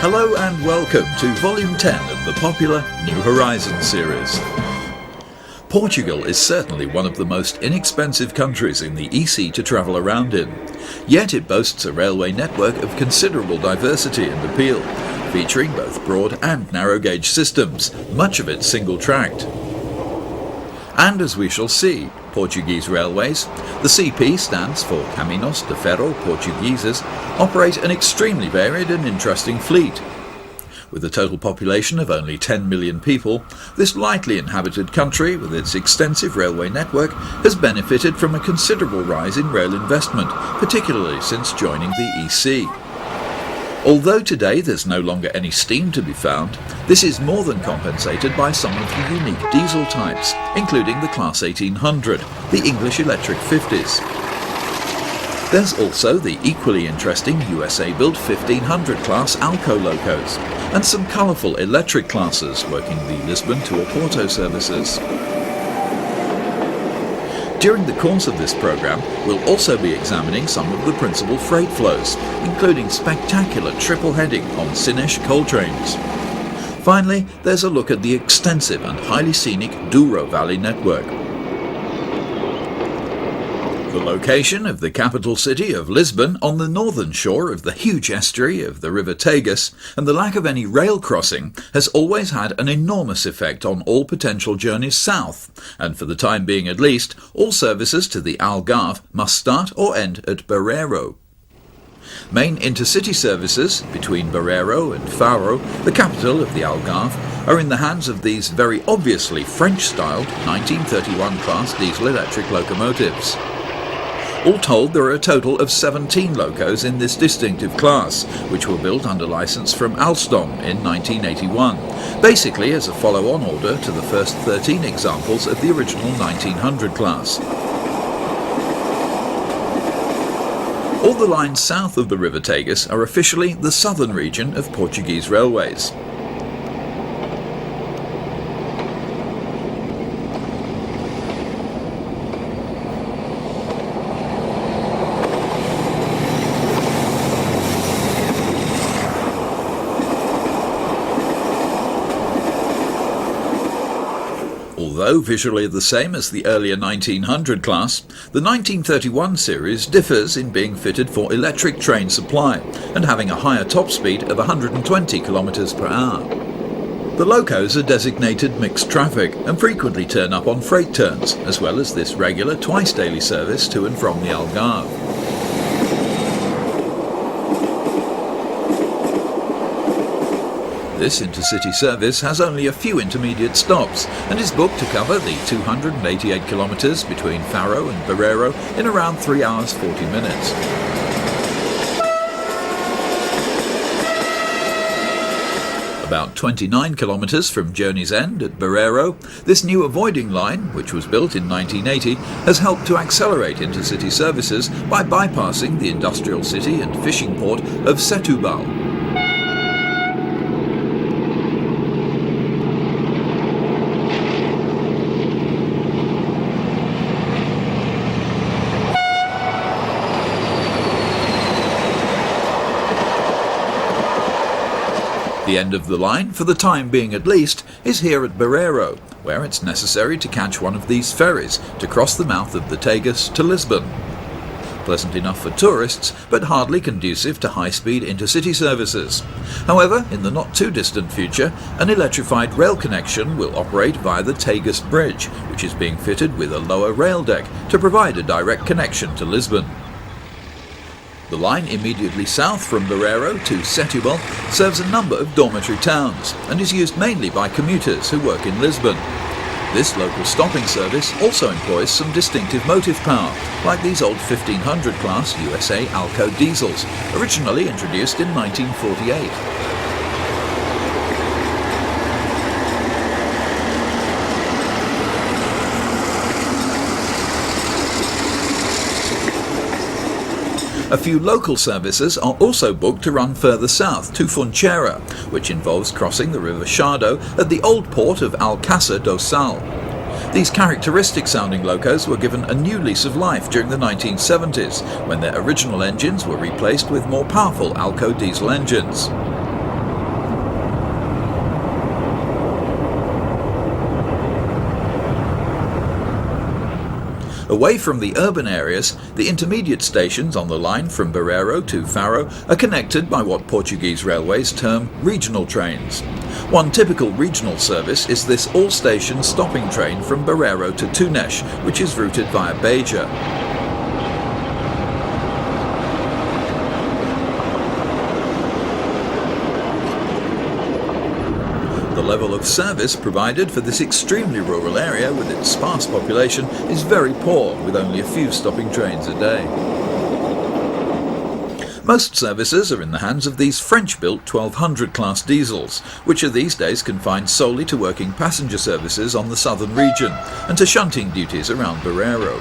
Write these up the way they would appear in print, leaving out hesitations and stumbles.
Hello and welcome to Volume 10 of the popular New Horizons series. Portugal is certainly one of the most inexpensive countries in the EC to travel around in, yet it boasts a railway network of considerable diversity and appeal, featuring both broad and narrow gauge systems, much of it single-tracked. And as we shall see, Portuguese Railways, the CP stands for Caminhos de Ferro Portugueses, operate an extremely varied and interesting fleet. With a total population of only 10 million people, this lightly inhabited country with its extensive railway network has benefited from a considerable rise in rail investment, particularly since joining the EC. Although today there's no longer any steam to be found, this is more than compensated by some of the unique diesel types, including the Class 1800, the English electric 50s. There's also the equally interesting USA-built 1500 class Alco locos, and some colourful electric classes working the Lisbon to Oporto services. During the course of this programme, we'll also be examining some of the principal freight flows, including spectacular triple heading on Sines coal trains. Finally, there's a look at the extensive and highly scenic Douro Valley network. The location of the capital city of Lisbon on the northern shore of the huge estuary of the River Tagus and the lack of any rail crossing has always had an enormous effect on all potential journeys south, and for the time being at least, all services to the Algarve must start or end at Barreiro. Main intercity services between Barreiro and Faro, the capital of the Algarve, are in the hands of these very obviously French-styled 1931 class diesel-electric locomotives. All told, there are a total of 17 locos in this distinctive class, which were built under licence from Alstom in 1981, basically as a follow-on order to the first 13 examples of the original 1900 class. All the lines south of the River Tagus are officially the southern region of Portuguese Railways. Although visually the same as the earlier 1900 class, the 1931 series differs in being fitted for electric train supply and having a higher top speed of 120 km per hour. The locos are designated mixed traffic and frequently turn up on freight turns, as well as this regular twice-daily service to and from the Algarve. This intercity service has only a few intermediate stops and is booked to cover the 288 kilometres between Faro and Barreiro in around 3 hours 40 minutes. About 29 kilometres from Journey's End at Barreiro, this new avoiding line, which was built in 1980, has helped to accelerate intercity services by bypassing the industrial city and fishing port of Setúbal. The end of the line, for the time being at least, is here at Barreiro, where it's necessary to catch one of these ferries to cross the mouth of the Tagus to Lisbon. Pleasant enough for tourists, but hardly conducive to high-speed intercity services. However, in the not-too-distant future, an electrified rail connection will operate via the Tagus Bridge, which is being fitted with a lower rail deck to provide a direct connection to Lisbon. The line immediately south from Barreiro to Setúbal serves a number of dormitory towns and is used mainly by commuters who work in Lisbon. This local stopping service also employs some distinctive motive power, like these old 1500 class USA Alco diesels, originally introduced in 1948. A few local services are also booked to run further south to Funchera, which involves crossing the River Shardo at the old port of Alcácer do Sal. These characteristic-sounding locos were given a new lease of life during the 1970s, when their original engines were replaced with more powerful Alco diesel engines. Away from the urban areas, the intermediate stations on the line from Barreiro to Faro are connected by what Portuguese Railways term regional trains. One typical regional service is this all-station stopping train from Barreiro to Tunes, which is routed via Beja. The level of service provided for this extremely rural area with its sparse population is very poor, with only a few stopping trains a day. Most services are in the hands of these French-built 1200 class diesels, which are these days confined solely to working passenger services on the southern region and to shunting duties around Barreiro.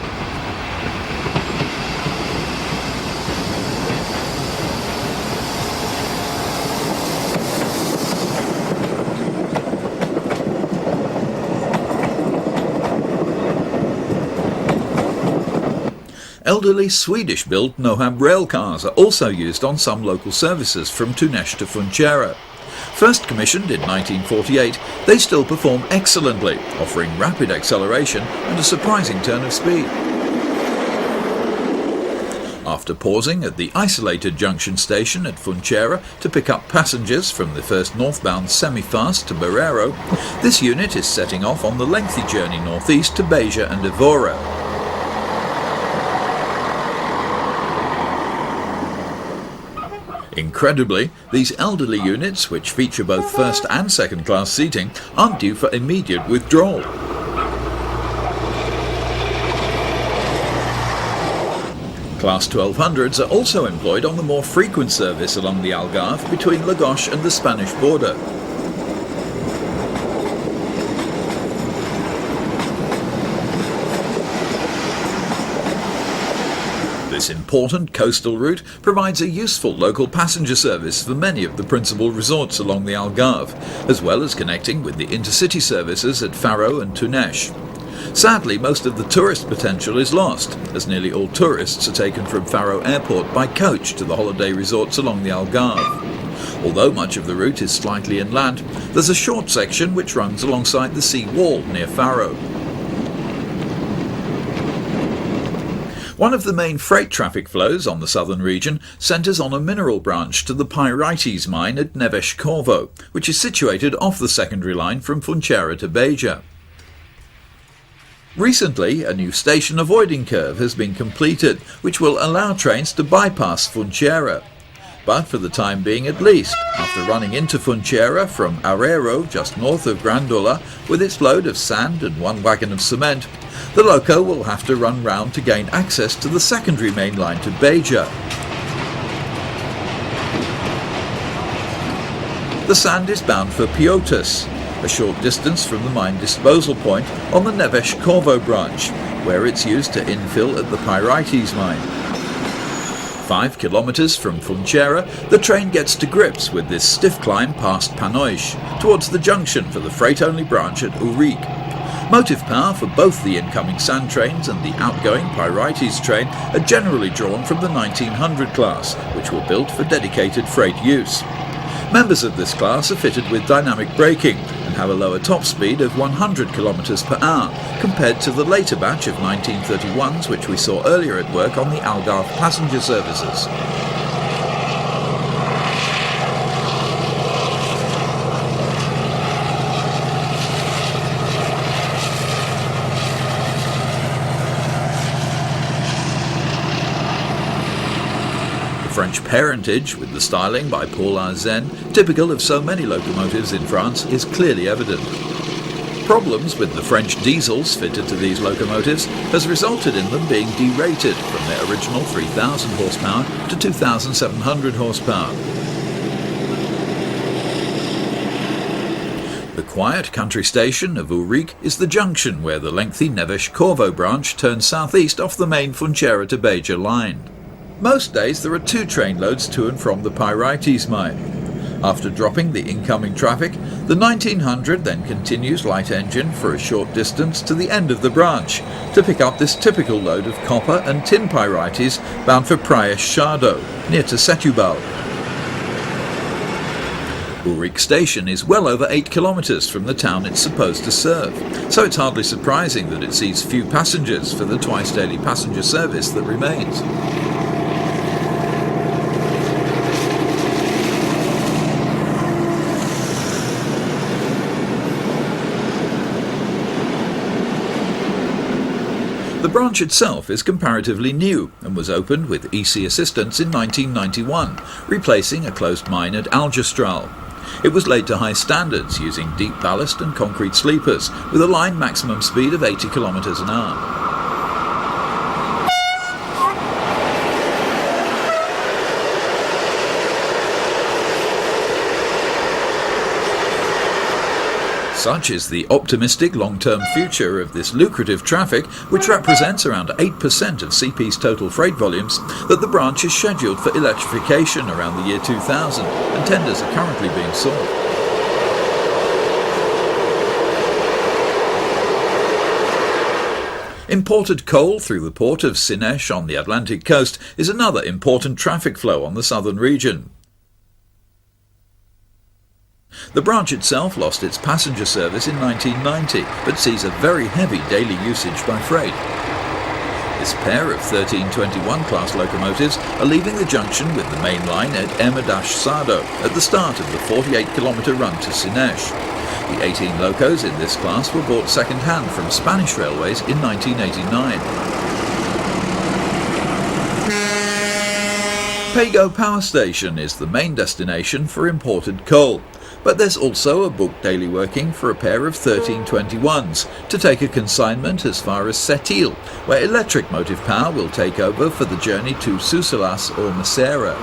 Elderly Swedish-built Nohab railcars are also used on some local services from Tunes to Funchera. First commissioned in 1948, they still perform excellently, offering rapid acceleration and a surprising turn of speed. After pausing at the isolated junction station at Funchera to pick up passengers from the first northbound semi-fast to Barreiro, this unit is setting off on the lengthy journey northeast to Beja and Evora. Incredibly, these elderly units, which feature both first and second class seating, aren't due for immediate withdrawal. Class 1200s are also employed on the more frequent service along the Algarve between Lagos and the Spanish border. This important coastal route provides a useful local passenger service for many of the principal resorts along the Algarve, as well as connecting with the intercity services at Faro and Tunes. Sadly, most of the tourist potential is lost, as nearly all tourists are taken from Faro Airport by coach to the holiday resorts along the Algarve. Although much of the route is slightly inland, there's a short section which runs alongside the sea wall near Faro. One of the main freight traffic flows on the southern region centres on a mineral branch to the pyrites mine at Neves Corvo, which is situated off the secondary line from Funchera to Beja. Recently, a new station avoiding curve has been completed, which will allow trains to bypass Funchera. But for the time being at least, after running into Funchera from Arreiro, just north of Grandola, with its load of sand and one wagon of cement, the loco will have to run round to gain access to the secondary main line to Beja. The sand is bound for Piotas, a short distance from the mine disposal point on the Neves Corvo branch, where it's used to infill at the pyrites mine. 5 kilometres from Funchera, the train gets to grips with this stiff climb past Panois, towards the junction for the freight-only branch at Urique. Motive power for both the incoming sand trains and the outgoing pyrites train are generally drawn from the 1900 class, which were built for dedicated freight use. Members of this class are fitted with dynamic braking and have a lower top speed of 100 km per hour, compared to the later batch of 1931s which we saw earlier at work on the Algarve passenger services. French parentage, with the styling by Paul Arzen, typical of so many locomotives in France, is clearly evident. Problems with the French diesels fitted to these locomotives has resulted in them being derated from their original 3,000 horsepower to 2,700 horsepower. The quiet country station of Urique is the junction where the lengthy Neves Corvo branch turns southeast off the main Funchera to Beja line. Most days there are 2 train loads to and from the pyrites mine. After dropping the incoming traffic, the 1900 then continues light engine for a short distance to the end of the branch to pick up this typical load of copper and tin pyrites bound for Praias Chado, near to Setúbal. Ulrich Station is well over 8 kilometres from the town it's supposed to serve, so it's hardly surprising that it sees few passengers for the twice-daily passenger service that remains. The branch itself is comparatively new and was opened with EC assistance in 1991, replacing a closed mine at Algestral. It was laid to high standards using deep ballast and concrete sleepers with a line maximum speed of 80 kilometres an hour. Such is the optimistic long-term future of this lucrative traffic, which represents around 8% of CP's total freight volumes, that the branch is scheduled for electrification around the year 2000, and tenders are currently being sought. Imported coal through the port of Sines on the Atlantic coast is another important traffic flow on the southern region. The branch itself lost its passenger service in 1990, but sees a very heavy daily usage by freight. This pair of 1321 class locomotives are leaving the junction with the main line at Ermadash-Sado at the start of the 48-kilometre run to Sines. The 18 locos in this class were bought second-hand from Spanish Railways in 1989. Pego Power Station is the main destination for imported coal, but there's also a booked daily working for a pair of 1321s to take a consignment as far as Setil, where electric motive power will take over for the journey to Sucelas or Macera.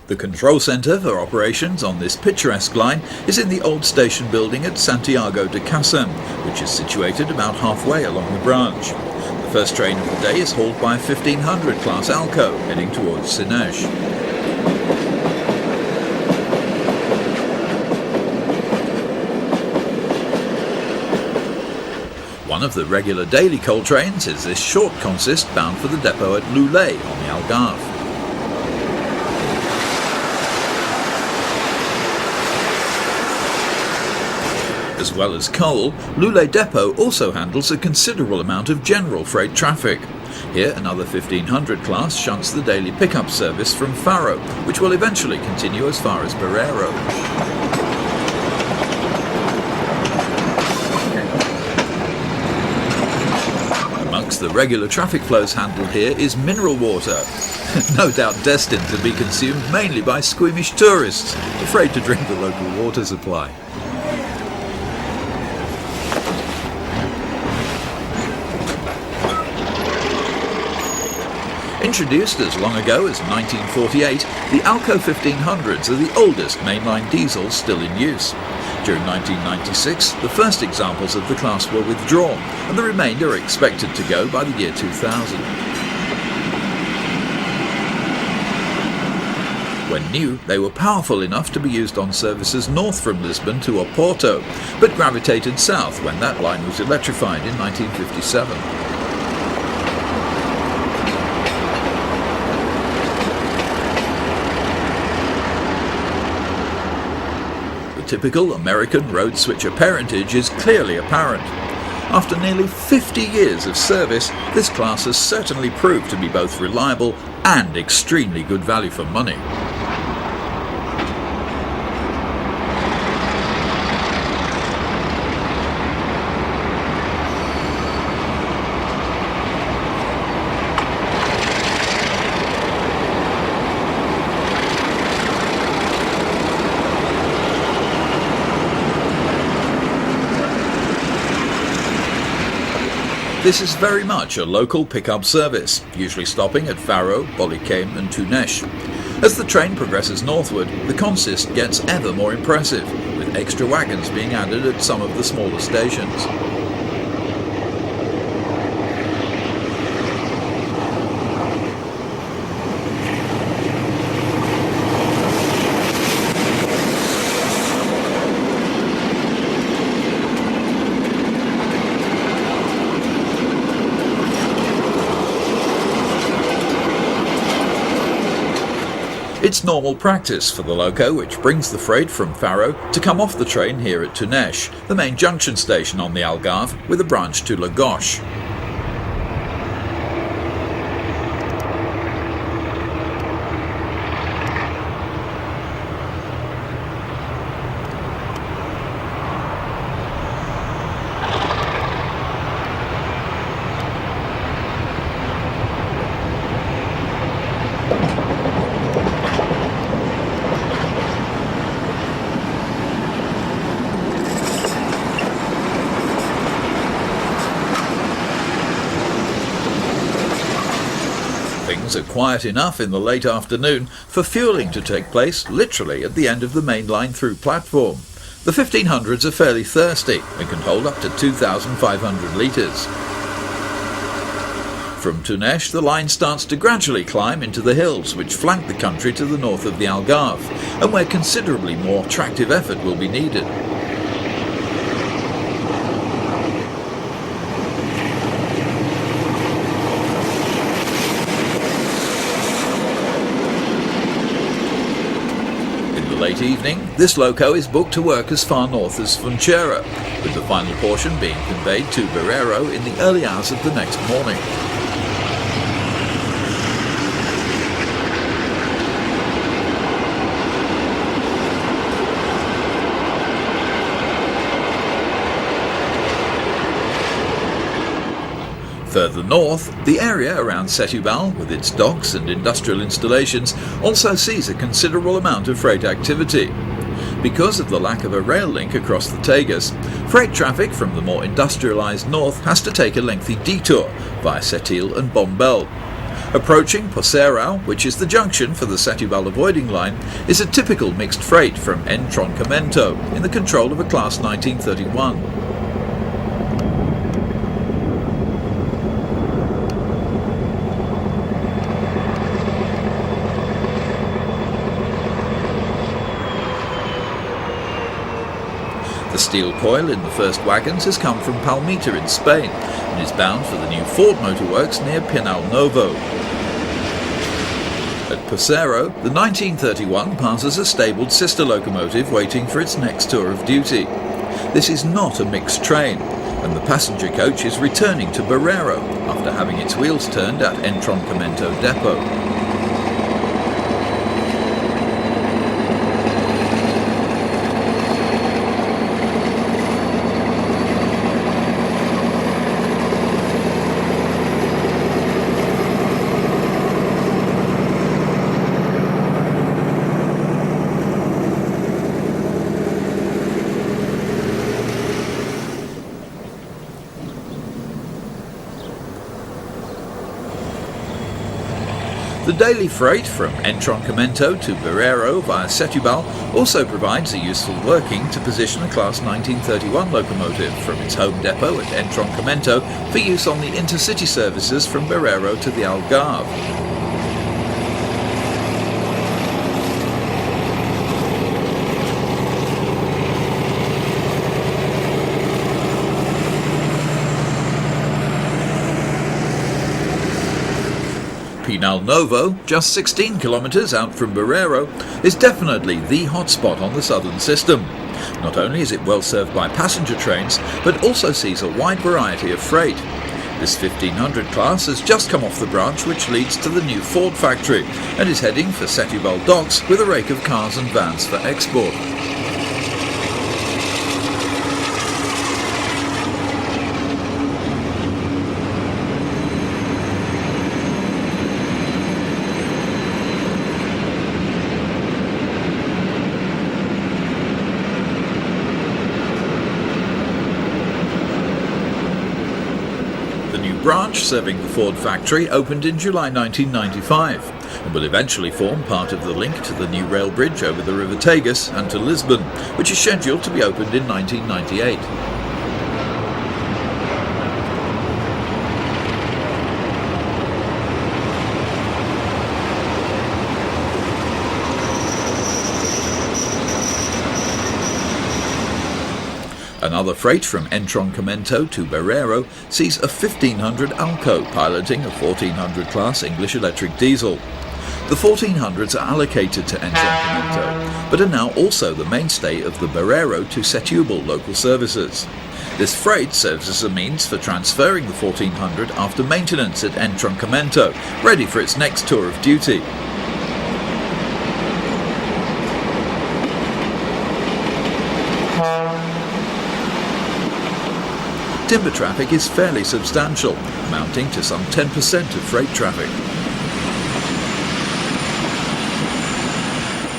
The control centre for operations on this picturesque line is in the old station building at Santiago de Casem, which is situated about halfway along the branch. The first train of the day is hauled by a 1500 class Alco heading towards Sines. One of the regular daily coal trains is this short consist bound for the depot at Loulé on the Algarve. As well as coal, Loulé Depot also handles a considerable amount of general freight traffic. Here, another 1500 class shunts the daily pickup service from Faro, which will eventually continue as far as Barreiro. Amongst the regular traffic flows handled here is mineral water, no doubt destined to be consumed mainly by squeamish tourists, afraid to drink the local water supply. Introduced as long ago as 1948, the Alco 1500s are the oldest mainline diesels still in use. During 1996, the first examples of the class were withdrawn, and the remainder are expected to go by the year 2000. When new, they were powerful enough to be used on services north from Lisbon to Oporto, but gravitated south when that line was electrified in 1957. Typical American road switcher parentage is clearly apparent. After nearly 50 years of service, this class has certainly proved to be both reliable and extremely good value for money. This is very much a local pickup service, usually stopping at Faro, Bolicame and Tunes. As the train progresses northward, the consist gets ever more impressive, with extra wagons being added at some of the smaller stations. It's normal practice for the loco which brings the freight from Faro to come off the train here at Tunes, the main junction station on the Algarve with a branch to Lagos. Things are quiet enough in the late afternoon for fuelling to take place literally at the end of the main line through platform. The 1500s are fairly thirsty and can hold up to 2,500 litres. From Tunes, the line starts to gradually climb into the hills which flank the country to the north of the Algarve, and where considerably more tractive effort will be needed. Late evening, this loco is booked to work as far north as Funchera, with the final portion being conveyed to Barreiro in the early hours of the next morning. Further north, the area around Setúbal, with its docks and industrial installations, also sees a considerable amount of freight activity. Because of the lack of a rail link across the Tagus, freight traffic from the more industrialised north has to take a lengthy detour via Setil and Bombel. Approaching Porserão, which is the junction for the Setúbal avoiding line, is a typical mixed freight from Entroncamento, in the control of a Class 1931. The steel coil in the first wagons has come from Palmita in Spain and is bound for the new Ford motorworks near Pinal Novo. At Porserão, the 1931 passes a stabled sister locomotive waiting for its next tour of duty. This is not a mixed train, and the passenger coach is returning to Barreiro after having its wheels turned at Entroncamento depot. The daily freight from Entroncamento to Barreiro via Setúbal also provides a useful working to position a Class 1931 locomotive from its home depot at Entroncamento for use on the intercity services from Barreiro to the Algarve. Pinal Novo, just 16 kilometres out from Barreiro, is definitely the hotspot on the southern system. Not only is it well served by passenger trains, but also sees a wide variety of freight. This 1500 class has just come off the branch which leads to the new Ford factory and is heading for Setúbal docks with a rake of cars and vans for export. Branch serving the Ford factory opened in July 1995 and will eventually form part of the link to the new rail bridge over the River Tagus and to Lisbon, which is scheduled to be opened in 1998. Another freight from Entroncamento to Barreiro sees a 1500 Alco piloting a 1400 class English electric diesel. The 1400s are allocated to Entroncamento, but are now also the mainstay of the Barreiro to Setúbal local services. This freight serves as a means for transferring the 1400 after maintenance at Entroncamento, ready for its next tour of duty. Timber traffic is fairly substantial, amounting to some 10% of freight traffic.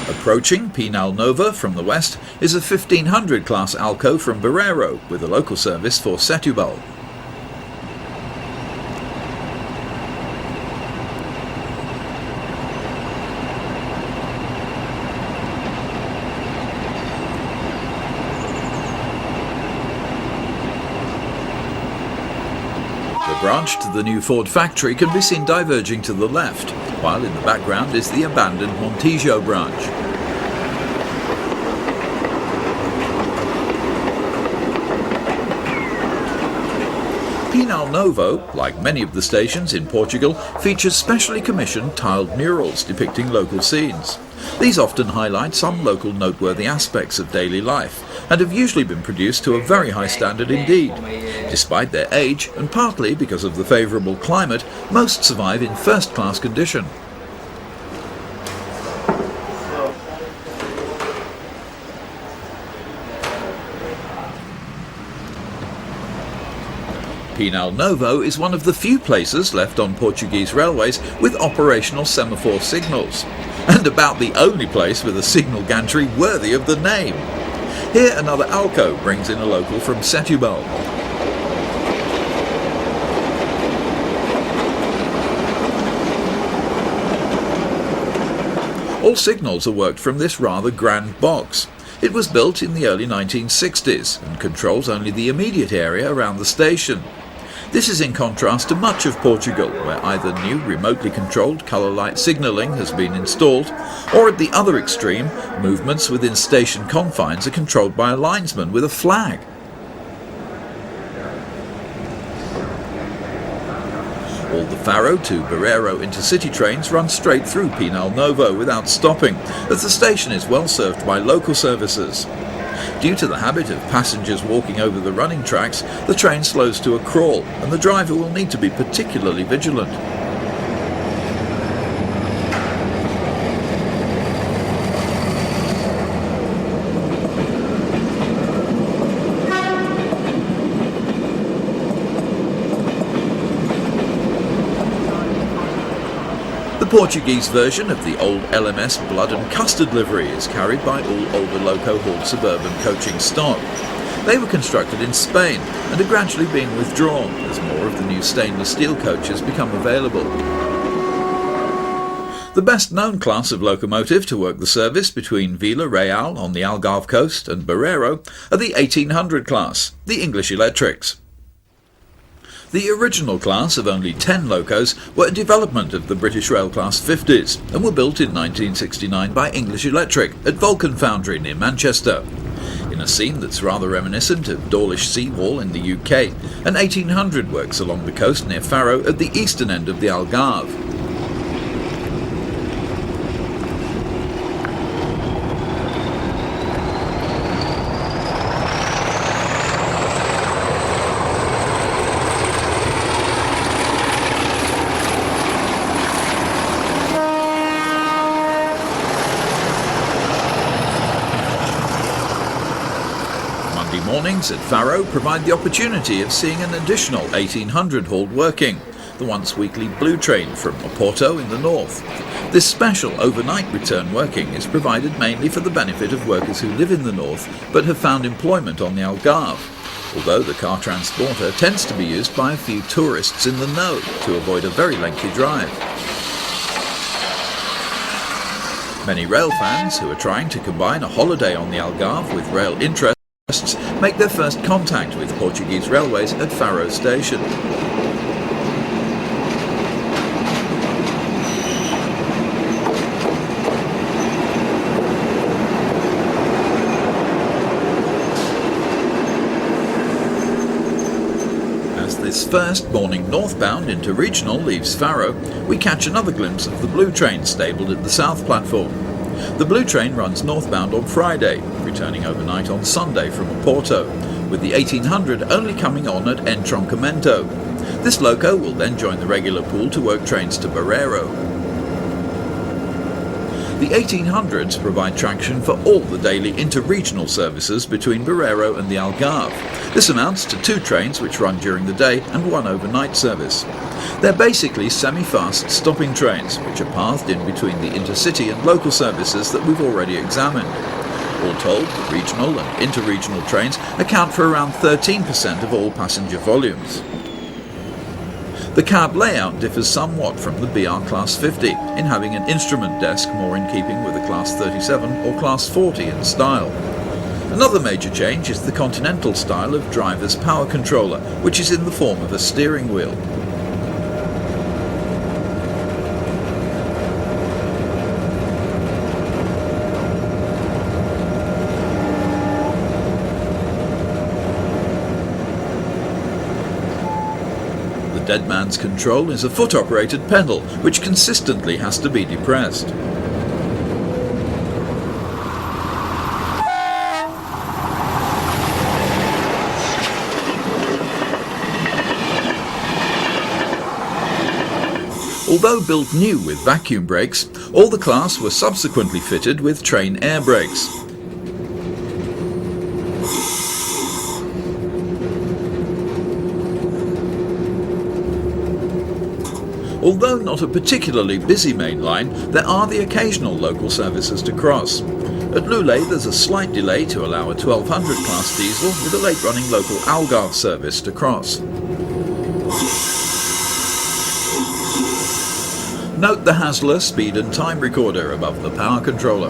Approaching Pinal Nova from the west is a 1500 class Alco from Barreiro with a local service for Setúbal. The branch to the new Ford factory can be seen diverging to the left, while in the background is the abandoned Montijo branch. Pinal Novo, like many of the stations in Portugal, features specially commissioned tiled murals depicting local scenes. These often highlight some local noteworthy aspects of daily life, and have usually been produced to a very high standard indeed. Despite their age, and partly because of the favourable climate, most survive in first-class condition. Pinal Novo is one of the few places left on Portuguese railways with operational semaphore signals, and about the only place with a signal gantry worthy of the name. Here another Alco brings in a local from Setúbal. All signals are worked from this rather grand box. It was built in the early 1960s and controls only the immediate area around the station. This is in contrast to much of Portugal, where either new remotely controlled colour light signalling has been installed, or at the other extreme, movements within station confines are controlled by a linesman with a flag. All the Faro to Barreiro intercity trains run straight through Pinal Novo without stopping, as the station is well served by local services. Due to the habit of passengers walking over the running tracks, the train slows to a crawl, and the driver will need to be particularly vigilant. The Portuguese version of the old LMS Blood and Custard livery is carried by all older loco-hauled suburban coaching stock. They were constructed in Spain and are gradually being withdrawn as more of the new stainless steel coaches become available. The best known class of locomotive to work the service between Vila Real on the Algarve coast and Barreiro are the 1800 class, the English electrics. The original class of only 10 locos were a development of the British Rail Class 50s and were built in 1969 by English Electric at Vulcan Foundry near Manchester. In a scene that's rather reminiscent of Dawlish Seawall in the UK, an 1800 works along the coast near Faro at the eastern end of the Algarve. Mornings at Faro provide the opportunity of seeing an additional 1800 hauled working, the once weekly Blue Train from Oporto in the north. This special overnight return working is provided mainly for the benefit of workers who live in the north but have found employment on the Algarve, although the car transporter tends to be used by a few tourists in the know to avoid a very lengthy drive. Many rail fans who are trying to combine a holiday on the Algarve with rail interests make their first contact with Portuguese Railways at Faro Station. As this first morning northbound interregional leaves Faro, we catch another glimpse of the Blue Train stabled at the south platform. The Blue Train runs northbound on Friday, returning overnight on Sunday from Oporto, with the 1800 only coming on at Entroncamento. This loco will then join the regular pool to work trains to Barreiro. The 1800s provide traction for all the daily interregional services between Barreiro and the Algarve. This amounts to 2 trains which run during the day and 1 overnight service. They're basically semi-fast stopping trains, which are pathed in between the intercity and local services that we've already examined. All told, the regional and interregional trains account for around 13% of all passenger volumes. The cab layout differs somewhat from the BR Class 50 in having an instrument desk more in keeping with a Class 37 or Class 40 in style. Another major change is the continental style of driver's power controller, which is in the form of a steering wheel. The dead man's control is a foot-operated pedal, which consistently has to be depressed. Although built new with vacuum brakes, all the class were subsequently fitted with train air brakes. Although not a particularly busy main line, there are the occasional local services to cross. At Lulé there's a slight delay to allow a 1200 class diesel with a late-running local Algarve service to cross. Note the Hasler speed and time recorder above the power controller.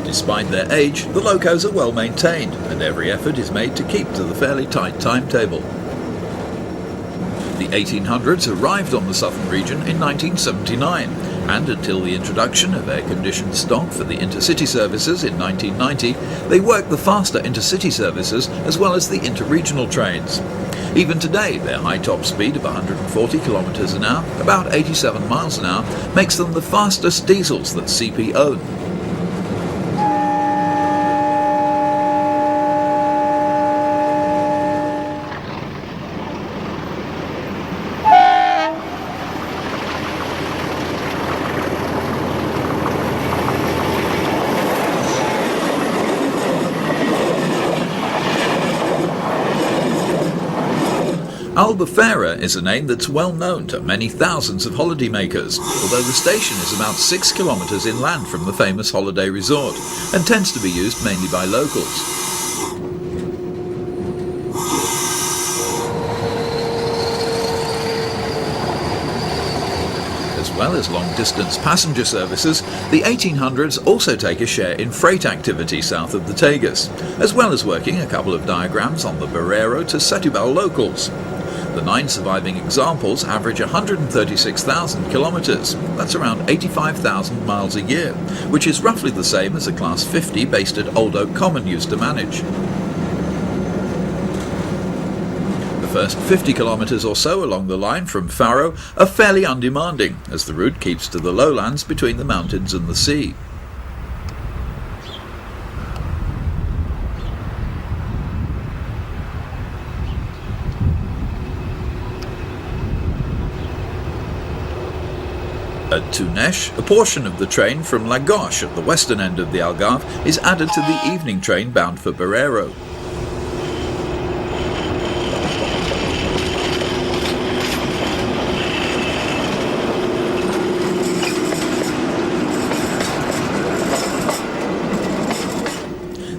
Despite their age, the locos are well maintained, and every effort is made to keep to the fairly tight timetable. The 1800s arrived on the southern region in 1979, and until the introduction of air-conditioned stock for the intercity services in 1990, they worked the faster intercity services as well as the interregional trains. Even today, their high top speed of 140 kilometers an hour, about 87 miles an hour, makes them the fastest diesels that CP own. Albufeira is a name that's well known to many thousands of holidaymakers, although the station is about 6 kilometers inland from the famous holiday resort and tends to be used mainly by locals. As well as long-distance passenger services, the 1800s also take a share in freight activity south of the Tagus, as well as working a couple of diagrams on the Barreiro to Setúbal locals. The 9 surviving examples average 136,000 kilometers, that's around 85,000 miles a year, which is roughly the same as a Class 50 based at Old Oak Common used to manage. The first 50 kilometers or so along the line from Faro are fairly undemanding, as the route keeps to the lowlands between the mountains and the sea. At Tunesh, a portion of the train from La Gauche at the western end of the Algarve is added to the evening train bound for Barreiro.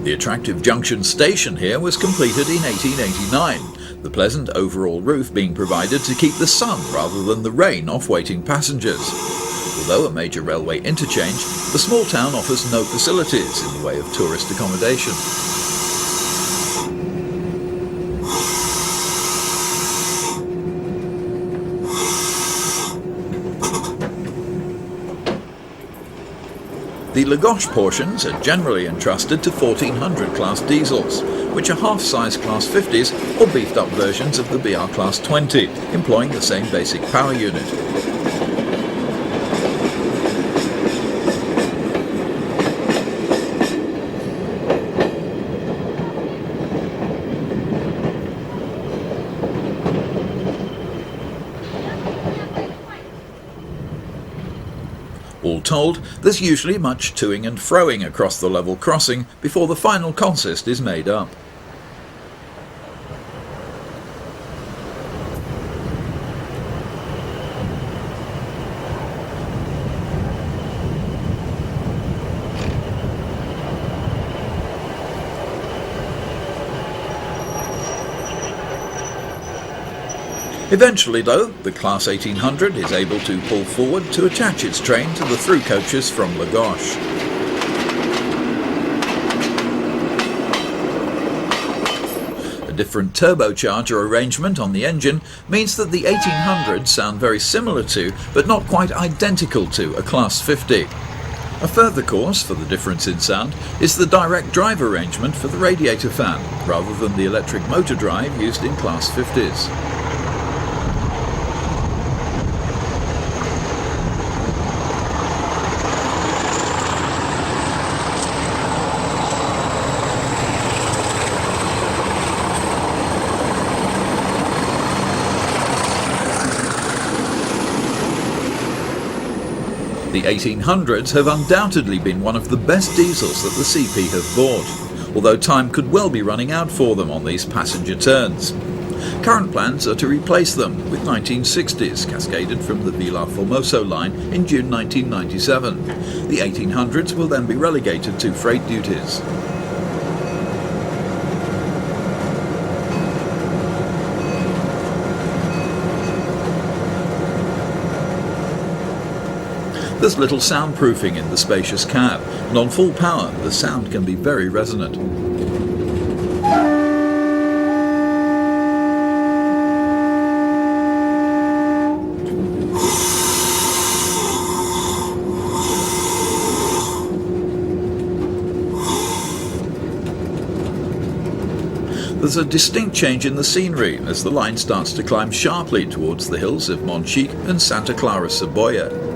The attractive junction station here was completed in 1889, the pleasant overall roof being provided to keep the sun rather than the rain off waiting passengers. Although a major railway interchange, the small town offers no facilities in the way of tourist accommodation. The Lagos portions are generally entrusted to 1400 class diesels, which are half-size Class 50s or beefed-up versions of the BR Class 20, employing the same basic power unit. All told, there's usually much toing and froing across the level crossing before the final consist is made up. Eventually, though, the Class 1800 is able to pull forward to attach its train to the through coaches from Lagos. A different turbocharger arrangement on the engine means that the 1800s sound very similar to, but not quite identical to, a Class 50. A further cause for the difference in sound is the direct drive arrangement for the radiator fan, rather than the electric motor drive used in Class 50s. The 1800s have undoubtedly been one of the best diesels that the CP have bought, although time could well be running out for them on these passenger turns. Current plans are to replace them with 1960s cascaded from the Vila Formoso line in June 1997. The 1800s will then be relegated to freight duties. There's little soundproofing in the spacious cab, and on full power the sound can be very resonant. There's a distinct change in the scenery as the line starts to climb sharply towards the hills of Monchique and Santa Clara Saboya.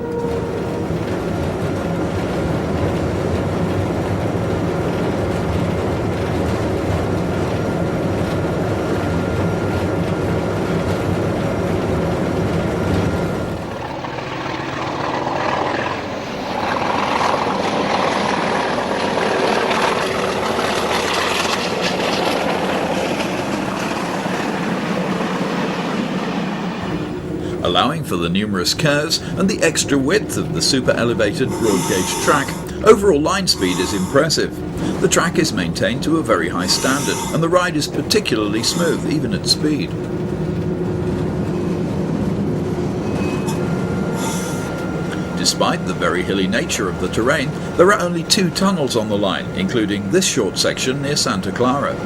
Allowing for the numerous curves and the extra width of the super elevated broad gauge track, overall line speed is impressive. The track is maintained to a very high standard and the ride is particularly smooth even at speed. Despite the very hilly nature of the terrain, there are only 2 tunnels on the line, including this short section near Santa Clara.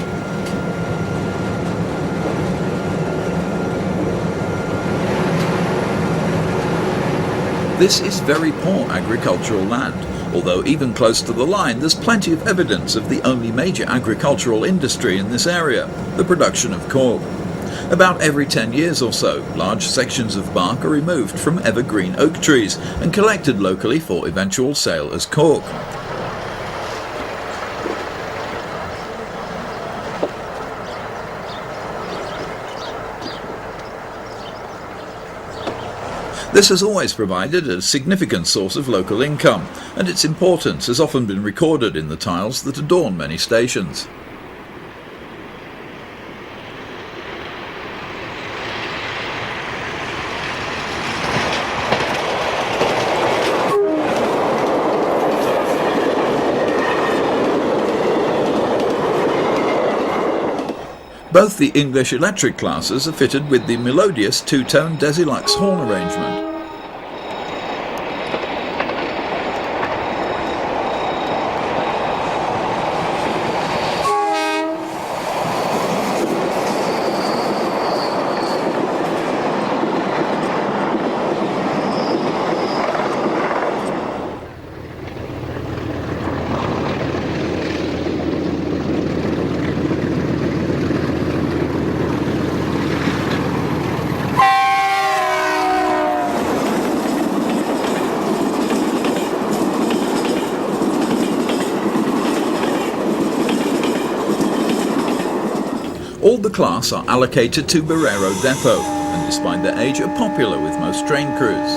This is very poor agricultural land, although even close to the line there's plenty of evidence of the only major agricultural industry in this area, the production of cork. About every 10 years or so, large sections of bark are removed from evergreen oak trees and collected locally for eventual sale as cork. This has always provided a significant source of local income, and its importance has often been recorded in the tiles that adorn many stations. Both the English electric classes are fitted with the melodious two-tone Desilux horn arrangement. All the class are allocated to Barreiro Depot, and despite their age are popular with most train crews.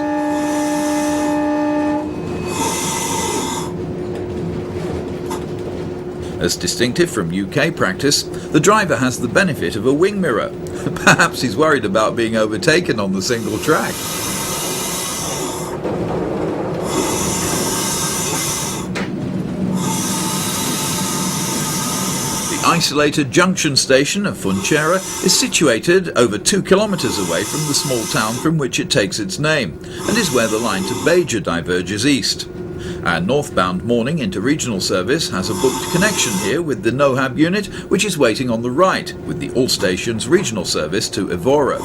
As distinctive from UK practice, the driver has the benefit of a wing mirror. Perhaps he's worried about being overtaken on the single track. The isolated junction station of Funchera is situated over 2 kilometres away from the small town from which it takes its name, and is where the line to Beja diverges east. Our northbound morning interregional service has a booked connection here with the Nohab unit, which is waiting on the right, with the all stations regional service to Evora.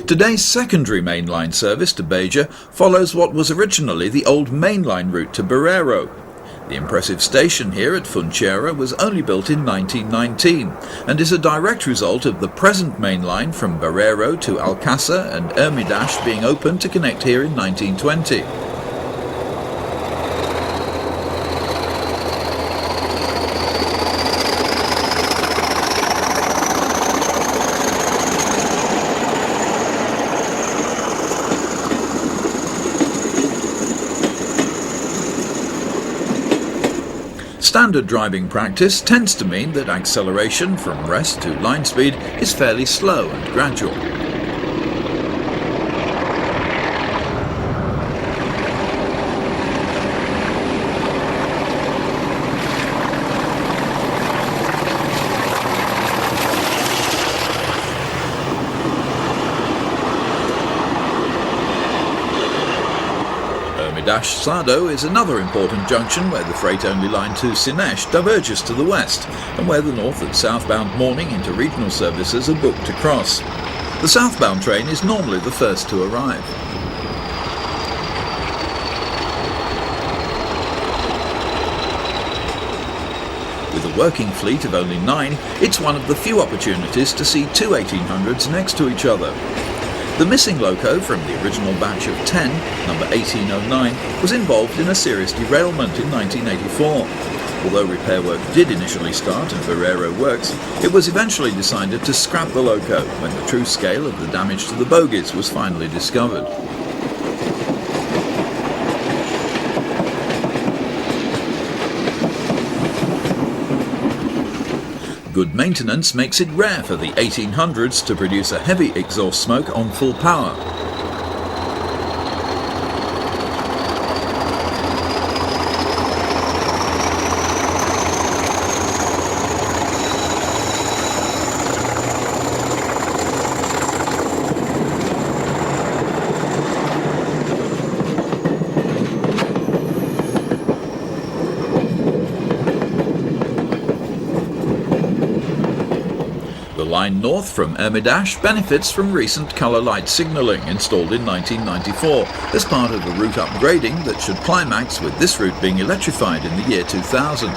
Today's secondary mainline service to Beja follows what was originally the old mainline route to Barreiro. The impressive station here at Funchera was only built in 1919 and is a direct result of the present main line from Barreiro to Alcácer and Ermidas being opened to connect here in 1920. Standard driving practice tends to mean that acceleration from rest to line speed is fairly slow and gradual. Sado is another important junction where the freight-only line to Sinesh diverges to the west, and where the north and southbound morning interregional services are booked to cross. The southbound train is normally the first to arrive. With a working fleet of only 9, it's one of the few opportunities to see two 1800s next to each other. The missing loco from the original batch of 10, number 1809, was involved in a serious derailment in 1984. Although repair work did initially start at Barreiro Works, it was eventually decided to scrap the loco when the true scale of the damage to the bogies was finally discovered. Good maintenance makes it rare for the 1800s to produce a heavy exhaust smoke on full power. The line north from Ermidas benefits from recent colour light signalling installed in 1994 as part of a route upgrading that should climax with this route being electrified in the year 2000.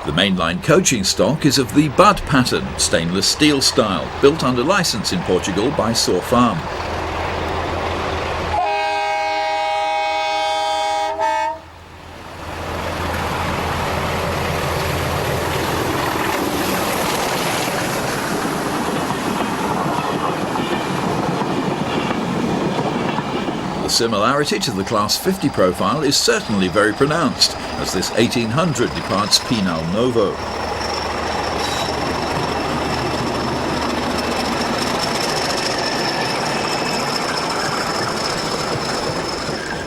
The mainline coaching stock is of the Bud pattern, stainless steel style, built under licence in Portugal by Saw Farm. The similarity to the Class 50 profile is certainly very pronounced, as this 1800 departs Pinal Novo.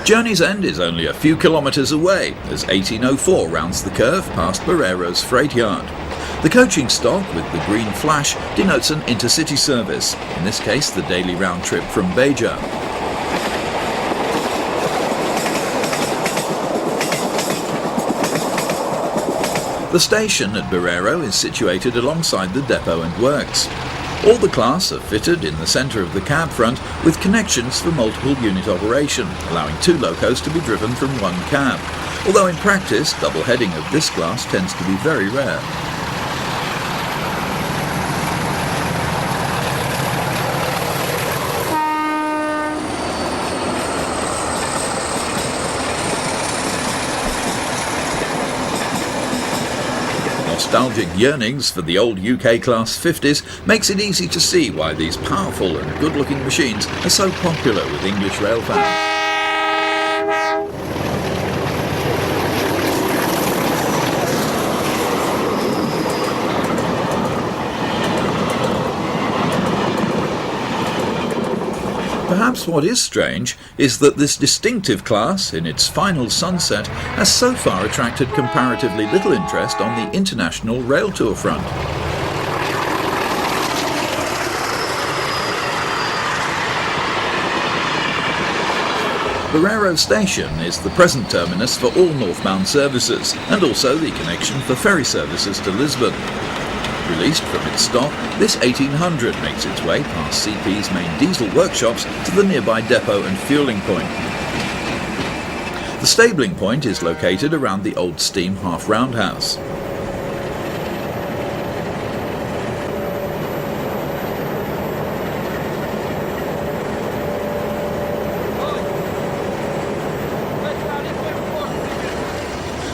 Journey's End is only a few kilometres away, as 1804 rounds the curve past Barreiro's freight yard. The coaching stock with the green flash denotes an intercity service, in this case the daily round trip from Beja. The station at Barreiro is situated alongside the depot and works. All the class are fitted in the centre of the cab front with connections for multiple unit operation, allowing 2 locos to be driven from one cab, although in practice double heading of this class tends to be very rare. Nostalgic yearnings for the old UK Class 50s makes it easy to see why these powerful and good-looking machines are so popular with English rail fans. Perhaps what is strange is that this distinctive class, in its final sunset, has so far attracted comparatively little interest on the international rail tour front. Barreiro Station is the present terminus for all northbound services, and also the connection for ferry services to Lisbon. Released from its stop, this 1800 makes its way past CP's main diesel workshops to the nearby depot and fuelling point. The stabling point is located around the old steam half roundhouse.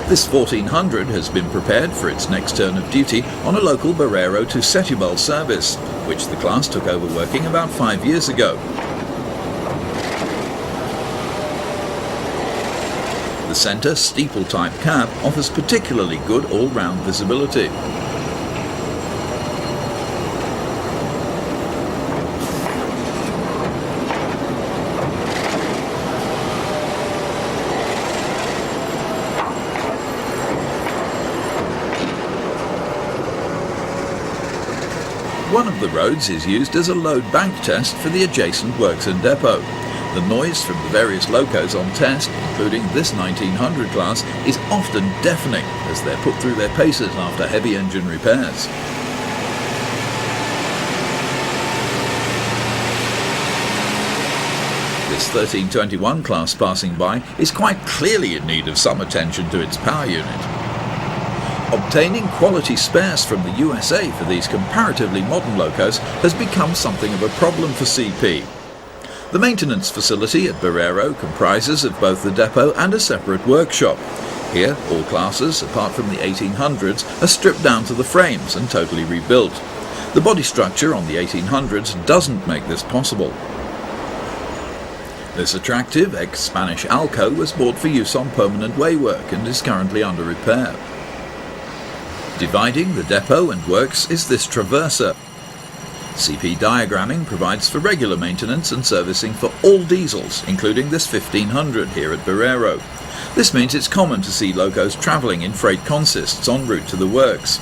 This 1400 has been prepared for its next turn of duty on a local Barreiro to Setúbal service, which the class took over working about 5 years ago. The centre steeple-type cab offers particularly good all-round visibility. One of the roads is used as a load bank test for the adjacent works and depot. The noise from the various locos on test, including this 1900 class, is often deafening as they're put through their paces after heavy engine repairs. This 1321 class passing by is quite clearly in need of some attention to its power unit. Obtaining quality spares from the USA for these comparatively modern locos has become something of a problem for CP. The maintenance facility at Barreiro comprises of both the depot and a separate workshop. Here, all classes, apart from the 1800s, are stripped down to the frames and totally rebuilt. The body structure on the 1800s doesn't make this possible. This attractive ex-Spanish Alco was bought for use on permanent way work and is currently under repair. Dividing the depot and works is this traverser. CP diagramming provides for regular maintenance and servicing for all diesels, including this 1500 here at Barreiro. This means it's common to see locos travelling in freight consists en route to the works.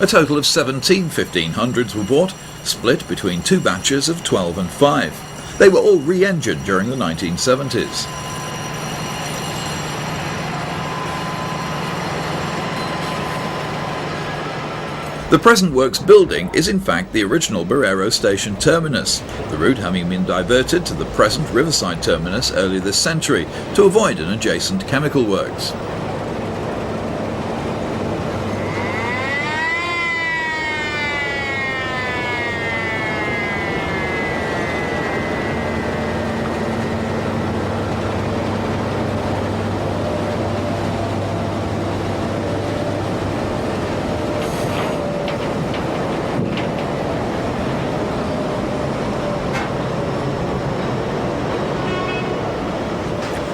A total of 17 1500s were bought, split between 2 batches of 12 and 5. They were all re-engined during the 1970s. The present works building is in fact the original Barreiro station terminus, the route having been diverted to the present riverside terminus early this century to avoid an adjacent chemical works.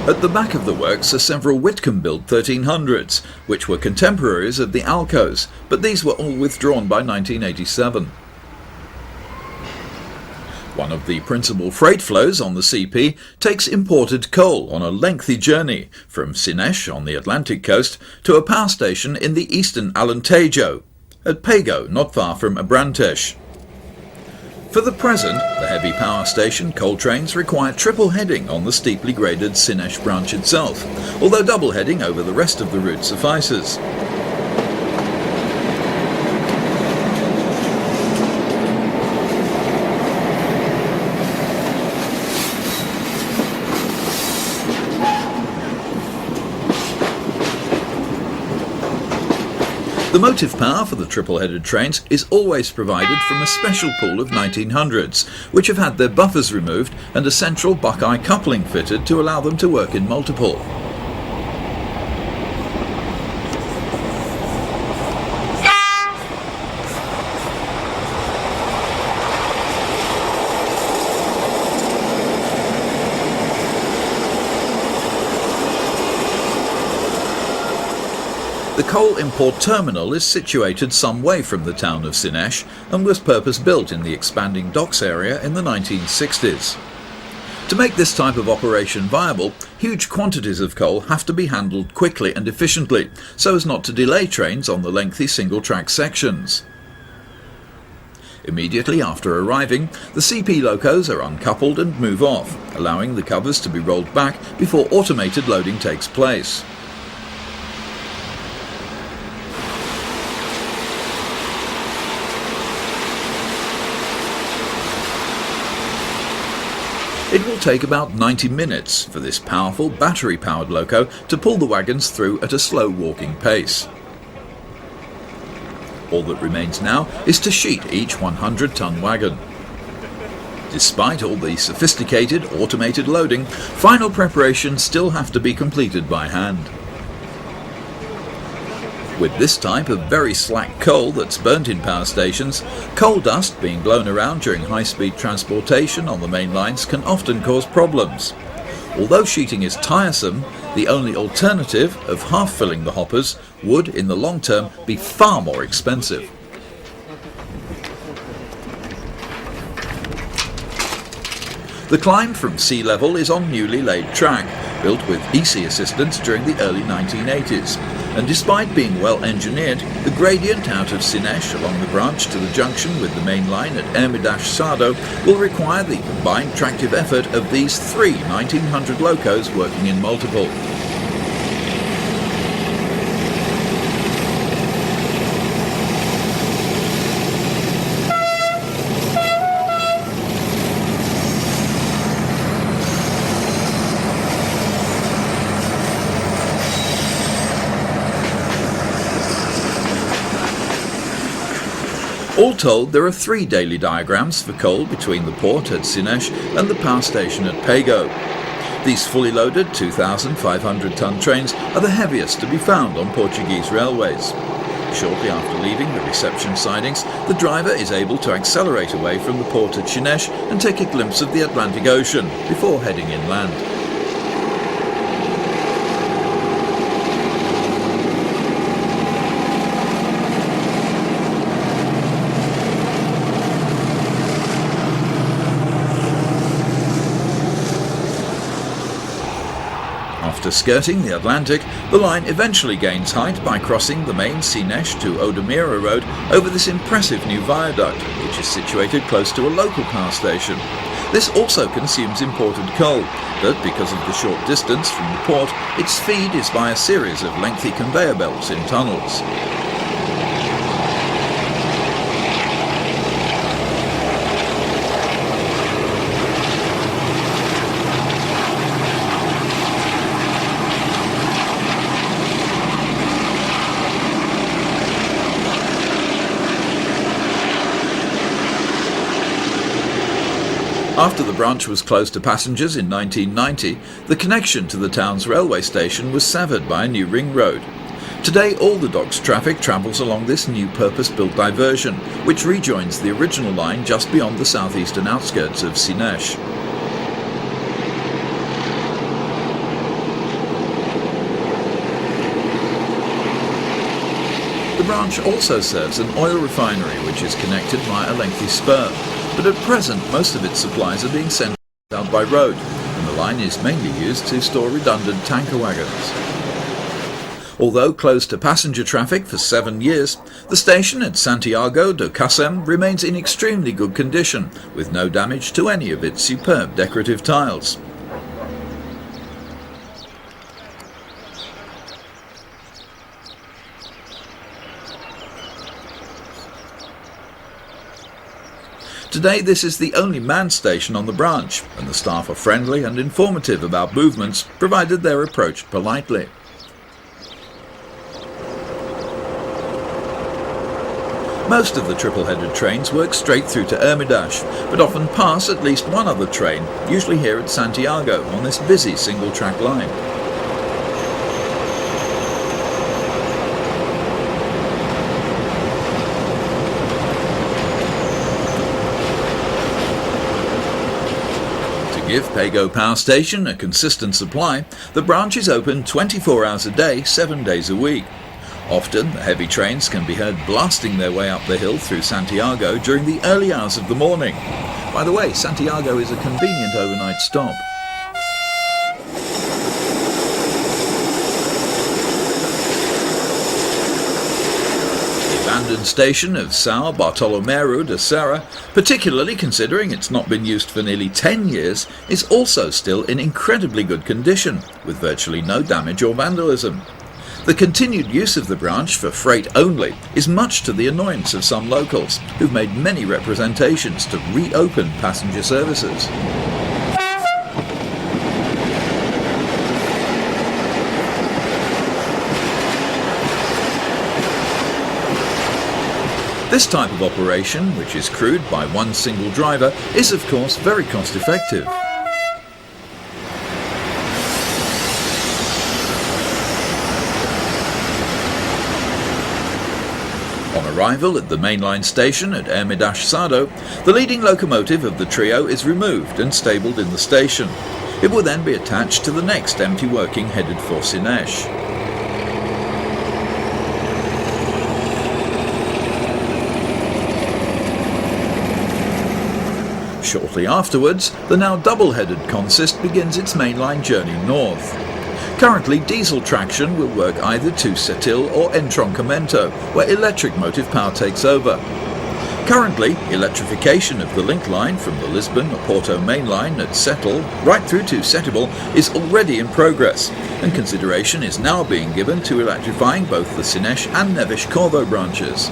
At the back of the works are several Whitcomb-built 1300s, which were contemporaries of the Alcos, but these were all withdrawn by 1987. One of the principal freight flows on the CP takes imported coal on a lengthy journey from Sines on the Atlantic coast to a power station in the eastern Alentejo, at Pego, not far from Abrantes. For the present, the heavy power station coal trains require triple heading on the steeply graded Sines branch itself, although double heading over the rest of the route suffices. The motive power for the triple-headed trains is always provided from a special pool of 1900s, which have had their buffers removed and a central Buckeye coupling fitted to allow them to work in multiple. The coal import terminal is situated some way from the town of Sinesh and was purpose-built in the expanding docks area in the 1960s. To make this type of operation viable, huge quantities of coal have to be handled quickly and efficiently, so as not to delay trains on the lengthy single-track sections. Immediately after arriving, the CP locos are uncoupled and move off, allowing the covers to be rolled back before automated loading takes place. It will take about 90 minutes for this powerful battery-powered loco to pull the wagons through at a slow walking pace. All that remains now is to sheet each 100-ton wagon. Despite all the sophisticated automated loading, final preparations still have to be completed by hand. With this type of very slack coal that's burnt in power stations, coal dust being blown around during high-speed transportation on the main lines can often cause problems. Although sheeting is tiresome, the only alternative of half-filling the hoppers would, in the long term, be far more expensive. The climb from sea level is on newly laid track, built with EC assistance during the early 1980s. And despite being well engineered, the gradient out of Sinesh along the branch to the junction with the main line at Ermidash Sado will require the combined tractive effort of these three 1900 locos working in multiple. All told, there are 3 daily diagrams for coal between the port at Sinesh and the power station at Pago. These fully loaded 2,500-ton trains are the heaviest to be found on Portuguese railways. Shortly after leaving the reception sidings, the driver is able to accelerate away from the port at Sinesh and take a glimpse of the Atlantic Ocean before heading inland. After skirting the Atlantic, the line eventually gains height by crossing the main Sinesh to Odemira road over this impressive new viaduct, which is situated close to a local power station. This also consumes imported coal, but because of the short distance from the port, its feed is by a series of lengthy conveyor belts in tunnels. After the branch was closed to passengers in 1990, the connection to the town's railway station was severed by a new ring road. Today all the docks traffic travels along this new purpose-built diversion, which rejoins the original line just beyond the southeastern outskirts of Sinesh. The branch also serves an oil refinery which is connected via a lengthy spur, but at present most of its supplies are being sent out by road, and the line is mainly used to store redundant tanker wagons. Although closed to passenger traffic for 7 years, the station at Santiago do Cacém remains in extremely good condition, with no damage to any of its superb decorative tiles. Today this is the only manned station on the branch, and the staff are friendly and informative about movements, provided they're approached politely. Most of the triple-headed trains work straight through to Ermidas, but often pass at least one other train, usually here at Santiago on this busy single-track line. To give Pego Power Station a consistent supply, the branch is open 24 hours a day, 7 days a week. Often, the heavy trains can be heard blasting their way up the hill through Santiago during the early hours of the morning. By the way, Santiago is a convenient overnight stop. The abandoned station of São Bartolomeu de Serra, particularly considering it's not been used for nearly 10 years, is also still in incredibly good condition, with virtually no damage or vandalism. The continued use of the branch for freight only is much to the annoyance of some locals, who've made many representations to reopen passenger services. This type of operation, which is crewed by one single driver, is of course very cost-effective. On arrival at the mainline station at Ermidas Sado, the leading locomotive of the trio is removed and stabled in the station. It will then be attached to the next empty working headed for Sines. Shortly afterwards, the now double-headed consist begins its mainline journey north. Currently, diesel traction will work either to Setil or Entroncamento, where electric motive power takes over. Currently, electrification of the link line from the Lisbon-Porto main line at Setil right through to Setúbal is already in progress, and consideration is now being given to electrifying both the Sines and Neves-Corvo branches.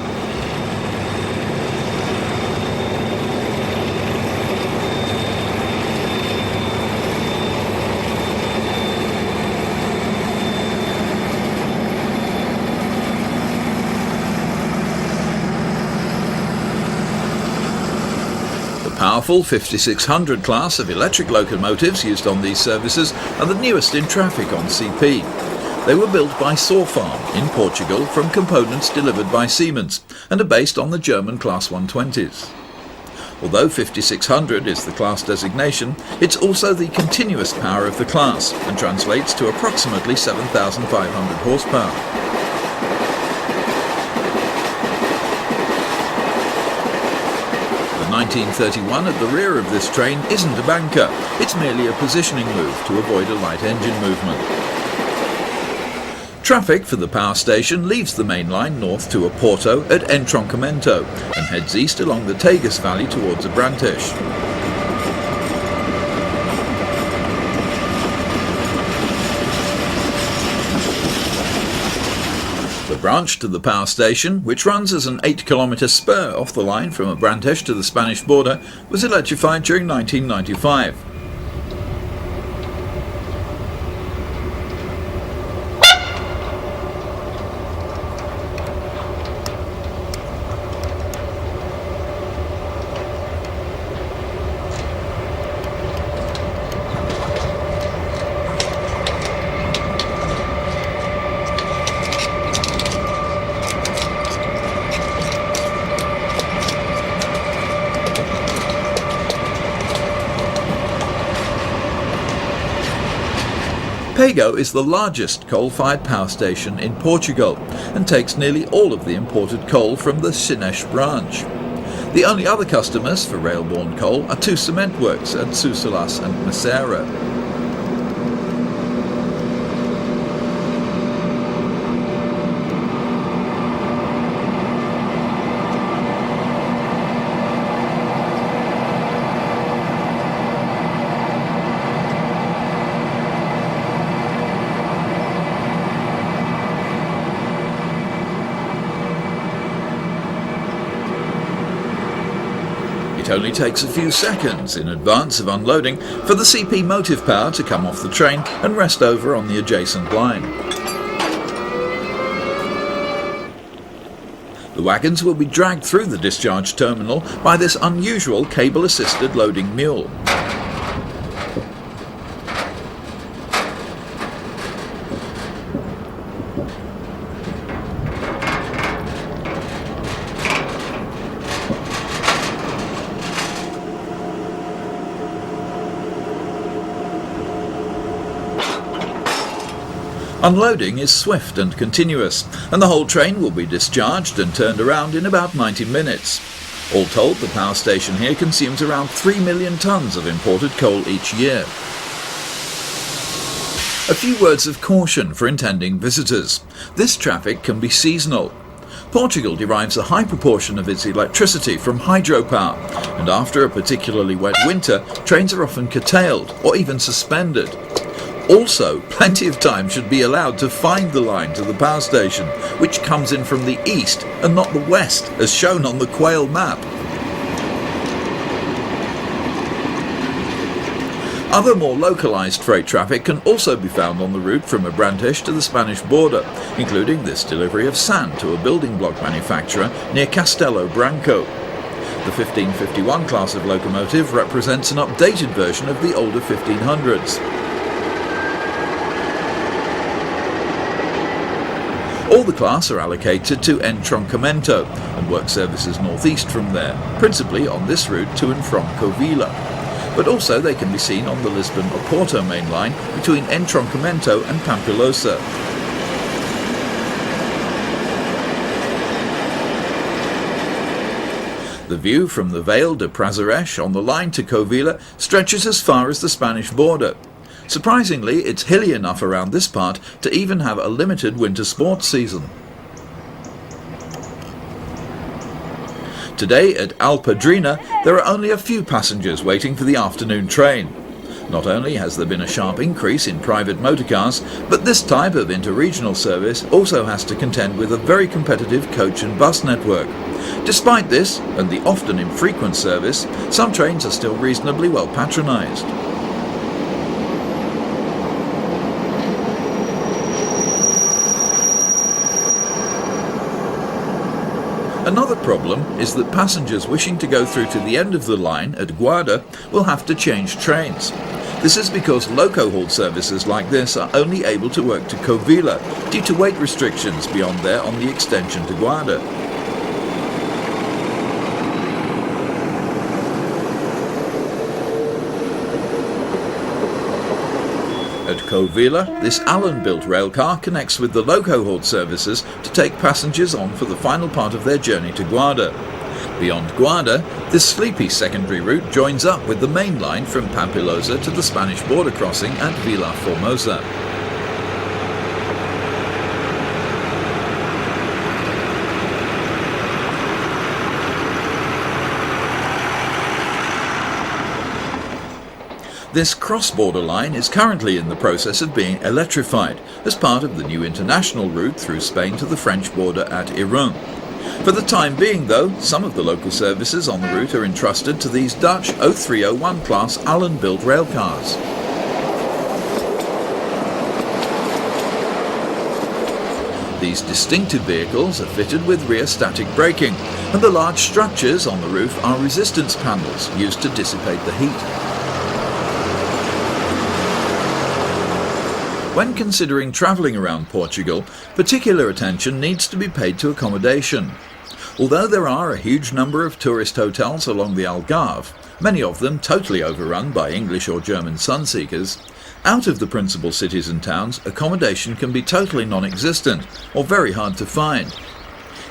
Powerful 5600 class of electric locomotives used on these services are the newest in traffic on CP. They were built by Sorfarm in Portugal from components delivered by Siemens and are based on the German Class 120s. Although 5600 is the class designation, it's also the continuous power of the class and translates to approximately 7,500 horsepower. 1931 at the rear of this train isn't a banker, it's merely a positioning move to avoid a light engine movement. Traffic for the power station leaves the main line north to Oporto at Entroncamento and heads east along the Tagus Valley towards Abrantes. The branch to the power station, which runs as an 8-kilometre spur off the line from Abrantes to the Spanish border, was electrified during 1995. Pego is the largest coal-fired power station in Portugal and takes nearly all of the imported coal from the Sines branch. The only other customers for rail-borne coal are two cement works at Sucelas and Maceira. It only takes a few seconds in advance of unloading for the CP motive power to come off the train and rest over on the adjacent line. The wagons will be dragged through the discharge terminal by this unusual cable-assisted loading mule. Unloading is swift and continuous, and the whole train will be discharged and turned around in about 90 minutes. All told, the power station here consumes around 3 million tonnes of imported coal each year. A few words of caution for intending visitors. This traffic can be seasonal. Portugal derives a high proportion of its electricity from hydropower, and after a particularly wet winter, trains are often curtailed or even suspended. Also, plenty of time should be allowed to find the line to the power station, which comes in from the east and not the west, as shown on the Quail map. Other more localised freight traffic can also be found on the route from Abrantes to the Spanish border, including this delivery of sand to a building block manufacturer near Castelo Branco. The 1551 class of locomotive represents an updated version of the older 1500s. All the class are allocated to Entroncamento and work services northeast from there, principally on this route to and from Covila. But also they can be seen on the Lisbon-Oporto main line between Entroncamento and Pampilosa. The view from the Vale de Prazeres on the line to Covila stretches as far as the Spanish border. Surprisingly, it's hilly enough around this part to even have a limited winter sports season. Today at Alpedrina, there are only a few passengers waiting for the afternoon train. Not only has there been a sharp increase in private motorcars, but this type of interregional service also has to contend with a very competitive coach and bus network. Despite this, and the often infrequent service, some trains are still reasonably well patronised. Another problem is that passengers wishing to go through to the end of the line at Guarda will have to change trains. This is because loco-hauled services like this are only able to work to Covila due to weight restrictions beyond there on the extension to Guarda. At Covila, this Allen-built railcar connects with the loco-hauled services to take passengers on for the final part of their journey to Guarda. Beyond Guarda, this sleepy secondary route joins up with the main line from Pampilosa to the Spanish border crossing at Vila Formosa. This cross-border line is currently in the process of being electrified as part of the new international route through Spain to the French border at Irun. For the time being, though, some of the local services on the route are entrusted to these Dutch 0301 class Allen-built railcars. These distinctive vehicles are fitted with rear static braking, and the large structures on the roof are resistance panels used to dissipate the heat. When considering travelling around Portugal, particular attention needs to be paid to accommodation. Although there are a huge number of tourist hotels along the Algarve, many of them totally overrun by English or German sun-seekers, out of the principal cities and towns, accommodation can be totally non-existent or very hard to find.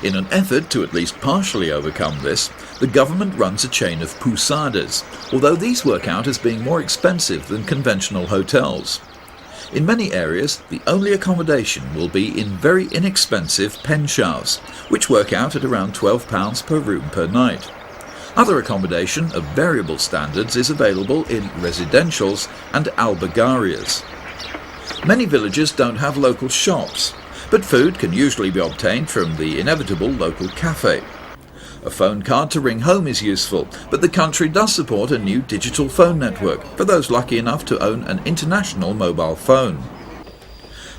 In an effort to at least partially overcome this, the government runs a chain of pousadas, although these work out as being more expensive than conventional hotels. In many areas, the only accommodation will be in very inexpensive penshows, which work out at around £12 per room per night. Other accommodation of variable standards is available in residentials and albergarias. Many villages don't have local shops, but food can usually be obtained from the inevitable local cafe. A phone card to ring home is useful, but the country does support a new digital phone network for those lucky enough to own an international mobile phone.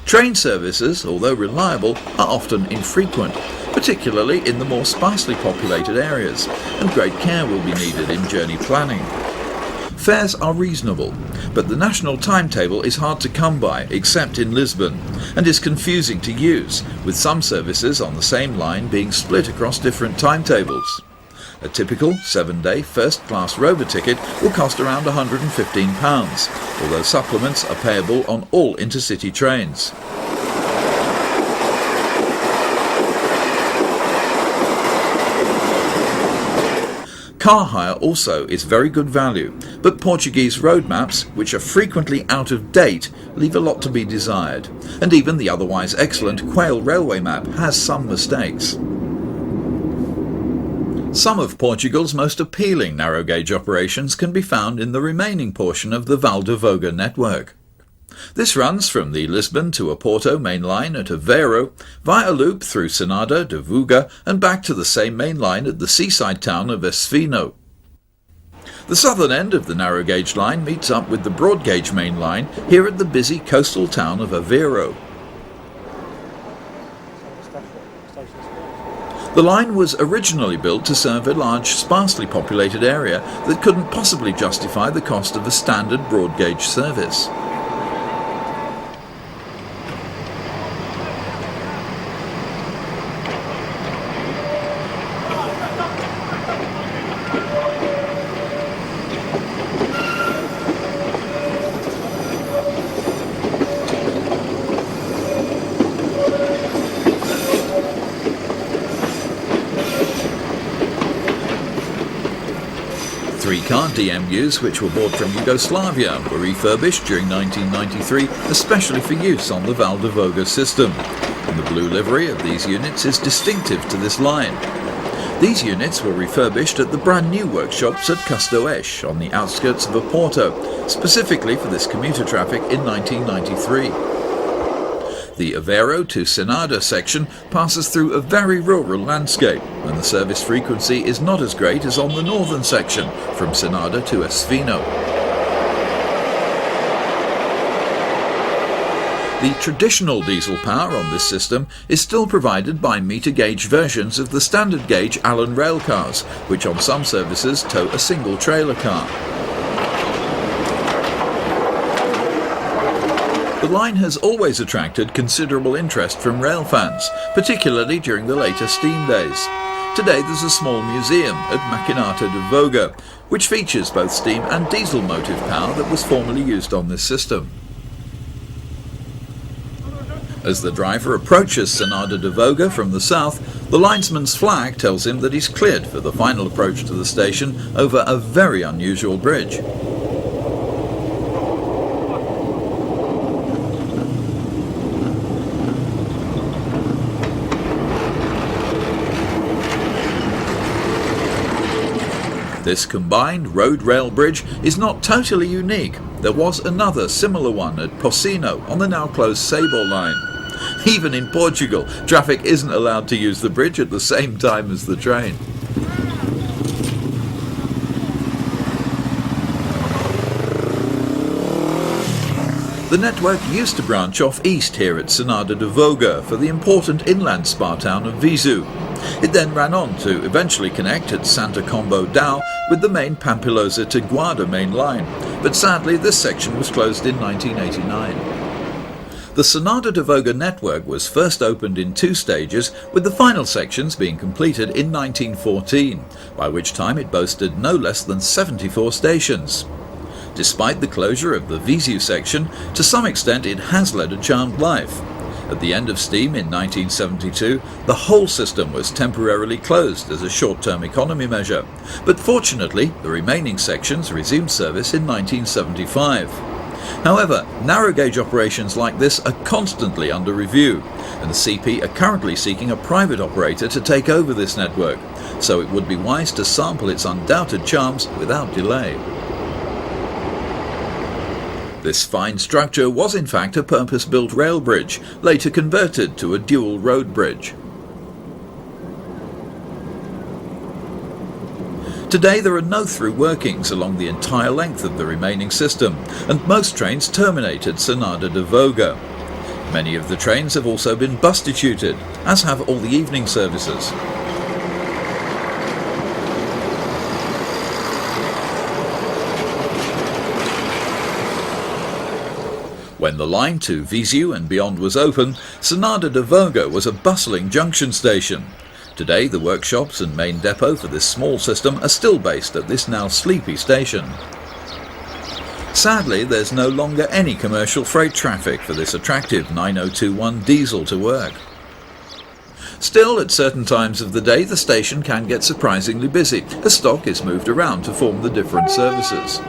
Train services, although reliable, are often infrequent, particularly in the more sparsely populated areas, and great care will be needed in journey planning. Fares are reasonable, but the national timetable is hard to come by except in Lisbon, and is confusing to use, with some services on the same line being split across different timetables. A typical 7-day first-class rover ticket will cost around £115, although supplements are payable on all intercity trains. Car hire also is very good value, but Portuguese road maps, which are frequently out of date, leave a lot to be desired, and even the otherwise excellent Quail railway map has some mistakes. Some of Portugal's most appealing narrow-gauge operations can be found in the remaining portion of the Val do Voga network. This runs from the Lisbon to Oporto main line at Aveiro, via a loop through Senada de Vuga and back to the same main line at the seaside town of Esfino. The southern end of the narrow-gauge line meets up with the broad-gauge main line here at the busy coastal town of Aveiro. The line was originally built to serve a large, sparsely populated area that couldn't possibly justify the cost of a standard broad-gauge service. Three-car DMUs which were bought from Yugoslavia were refurbished during 1993, especially for use on the Val do Voga system, and the blue livery of these units is distinctive to this line. These units were refurbished at the brand new workshops at Castoes on the outskirts of Oporto, specifically for this commuter traffic in 1993. The Aveiro to Senada section passes through a very rural landscape, and the service frequency is not as great as on the northern section, from Senada to Esfino. The traditional diesel power on this system is still provided by meter-gauge versions of the standard-gauge Allen rail cars, which on some services tow a single trailer car. The line has always attracted considerable interest from rail fans, particularly during the later steam days. Today there's a small museum at Maquinata de Voga, which features both steam and diesel motive power that was formerly used on this system. As the driver approaches Senada de Voga from the south, the linesman's flag tells him that he's cleared for the final approach to the station over a very unusual bridge. This combined road-rail bridge is not totally unique. There was another similar one at Pocinho on the now-closed Sable line. Even in Portugal, traffic isn't allowed to use the bridge at the same time as the train. The network used to branch off east here at Senada de Voga for the important inland spa town of Visu. It then ran on to eventually connect at Santa Combo Dao with the main Pampilosa to Guarda main line, but sadly this section was closed in 1989. The Senada de Voga network was first opened in 2 stages, with the final sections being completed in 1914, by which time it boasted no less than 74 stations. Despite the closure of the Visu section, to some extent it has led a charmed life. At the end of steam in 1972, the whole system was temporarily closed as a short-term economy measure, but fortunately the remaining sections resumed service in 1975. However, narrow-gauge operations like this are constantly under review, and the CP are currently seeking a private operator to take over this network, so it would be wise to sample its undoubted charms without delay. This fine structure was in fact a purpose-built rail bridge, later converted to a dual road bridge. Today there are no through workings along the entire length of the remaining system, and most trains terminate at Senada de Voga. Many of the trains have also been bus-detuted, as have all the evening services. When the line to Viseu and beyond was open, Senada de Voga was a bustling junction station. Today the workshops and main depot for this small system are still based at this now sleepy station. Sadly, there's no longer any commercial freight traffic for this attractive 9021 diesel to work. Still, at certain times of the day the station can get surprisingly busy as stock is moved around to form the different services.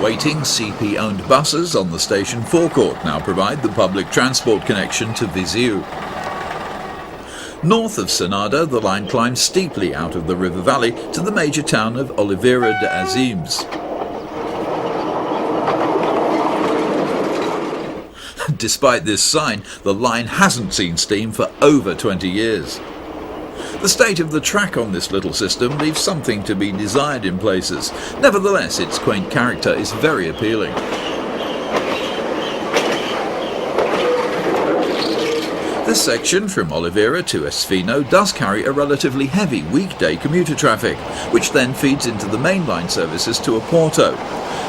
Waiting CP-owned buses on the station forecourt now provide the public transport connection to Viseu. North of Senada, the line climbs steeply out of the river valley to the major town of Oliveira de Azimes. Despite this sign, the line hasn't seen steam for over 20 years. The state of the track on this little system leaves something to be desired in places. Nevertheless, its quaint character is very appealing. This section from Oliveira to Esfino does carry a relatively heavy weekday commuter traffic, which then feeds into the mainline services to Oporto.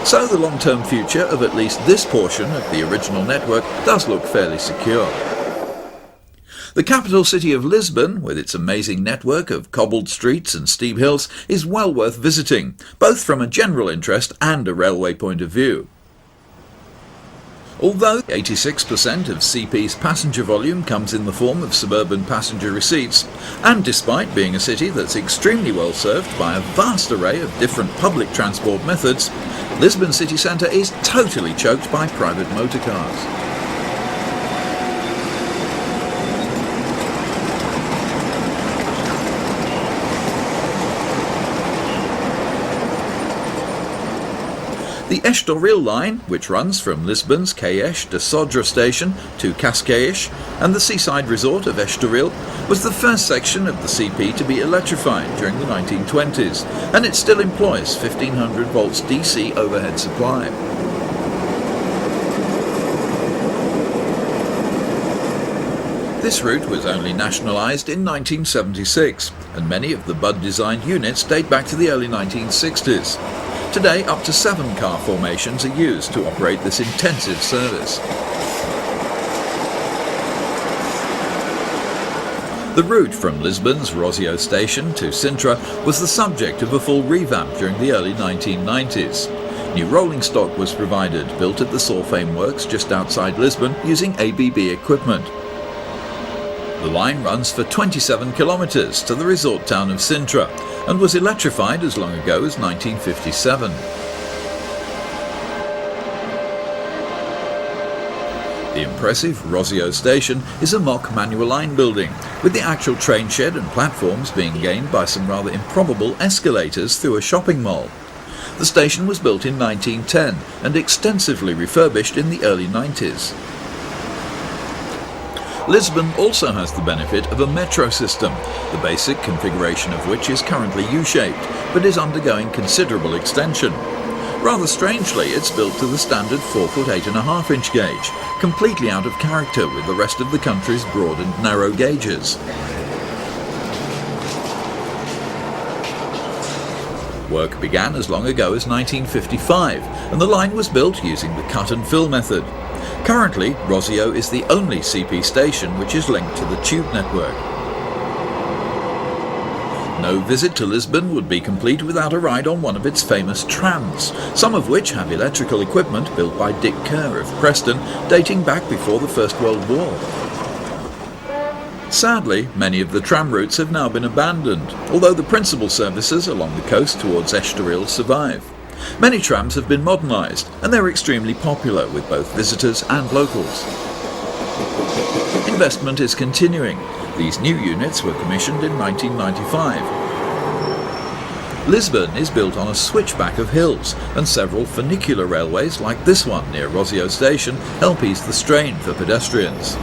So the long-term future of at least this portion of the original network does look fairly secure. The capital city of Lisbon, with its amazing network of cobbled streets and steep hills, is well worth visiting, both from a general interest and a railway point of view. Although 86% of CP's passenger volume comes in the form of suburban passenger receipts, and despite being a city that's extremely well served by a vast array of different public transport methods, Lisbon city centre is totally choked by private motor cars. The Estoril line, which runs from Lisbon's Caix de Sodré station to Cascais and the seaside resort of Estoril, was the first section of the CP to be electrified during the 1920s, and it still employs 1500 volts DC overhead supply. This route was only nationalised in 1976, and many of the Budd-designed units date back to the early 1960s. Today, up to 7 car formations are used to operate this intensive service. The route from Lisbon's Rosio station to Sintra was the subject of a full revamp during the early 1990s. New rolling stock was provided, built at the Sorfame works just outside Lisbon using ABB equipment. The line runs for 27 kilometres to the resort town of Sintra and was electrified as long ago as 1957. The impressive Rosio station is a mock manual line building, with the actual train shed and platforms being gained by some rather improbable escalators through a shopping mall. The station was built in 1910 and extensively refurbished in the early 90s. Lisbon also has the benefit of a metro system, the basic configuration of which is currently U-shaped, but is undergoing considerable extension. Rather strangely, it's built to the standard 4-foot 8.5 inch gauge, completely out of character with the rest of the country's broad and narrow gauges. Work began as long ago as 1955, and the line was built using the cut and fill method. Currently, Rosio is the only CP station which is linked to the tube network. No visit to Lisbon would be complete without a ride on one of its famous trams, some of which have electrical equipment built by Dick Kerr of Preston, dating back before the First World War. Sadly, many of the tram routes have now been abandoned, although the principal services along the coast towards Estoril survive. Many trams have been modernised, and they're extremely popular with both visitors and locals. Investment is continuing. These new units were commissioned in 1995. Lisbon is built on a switchback of hills, and several funicular railways like this one near Rosio Station help ease the strain for pedestrians.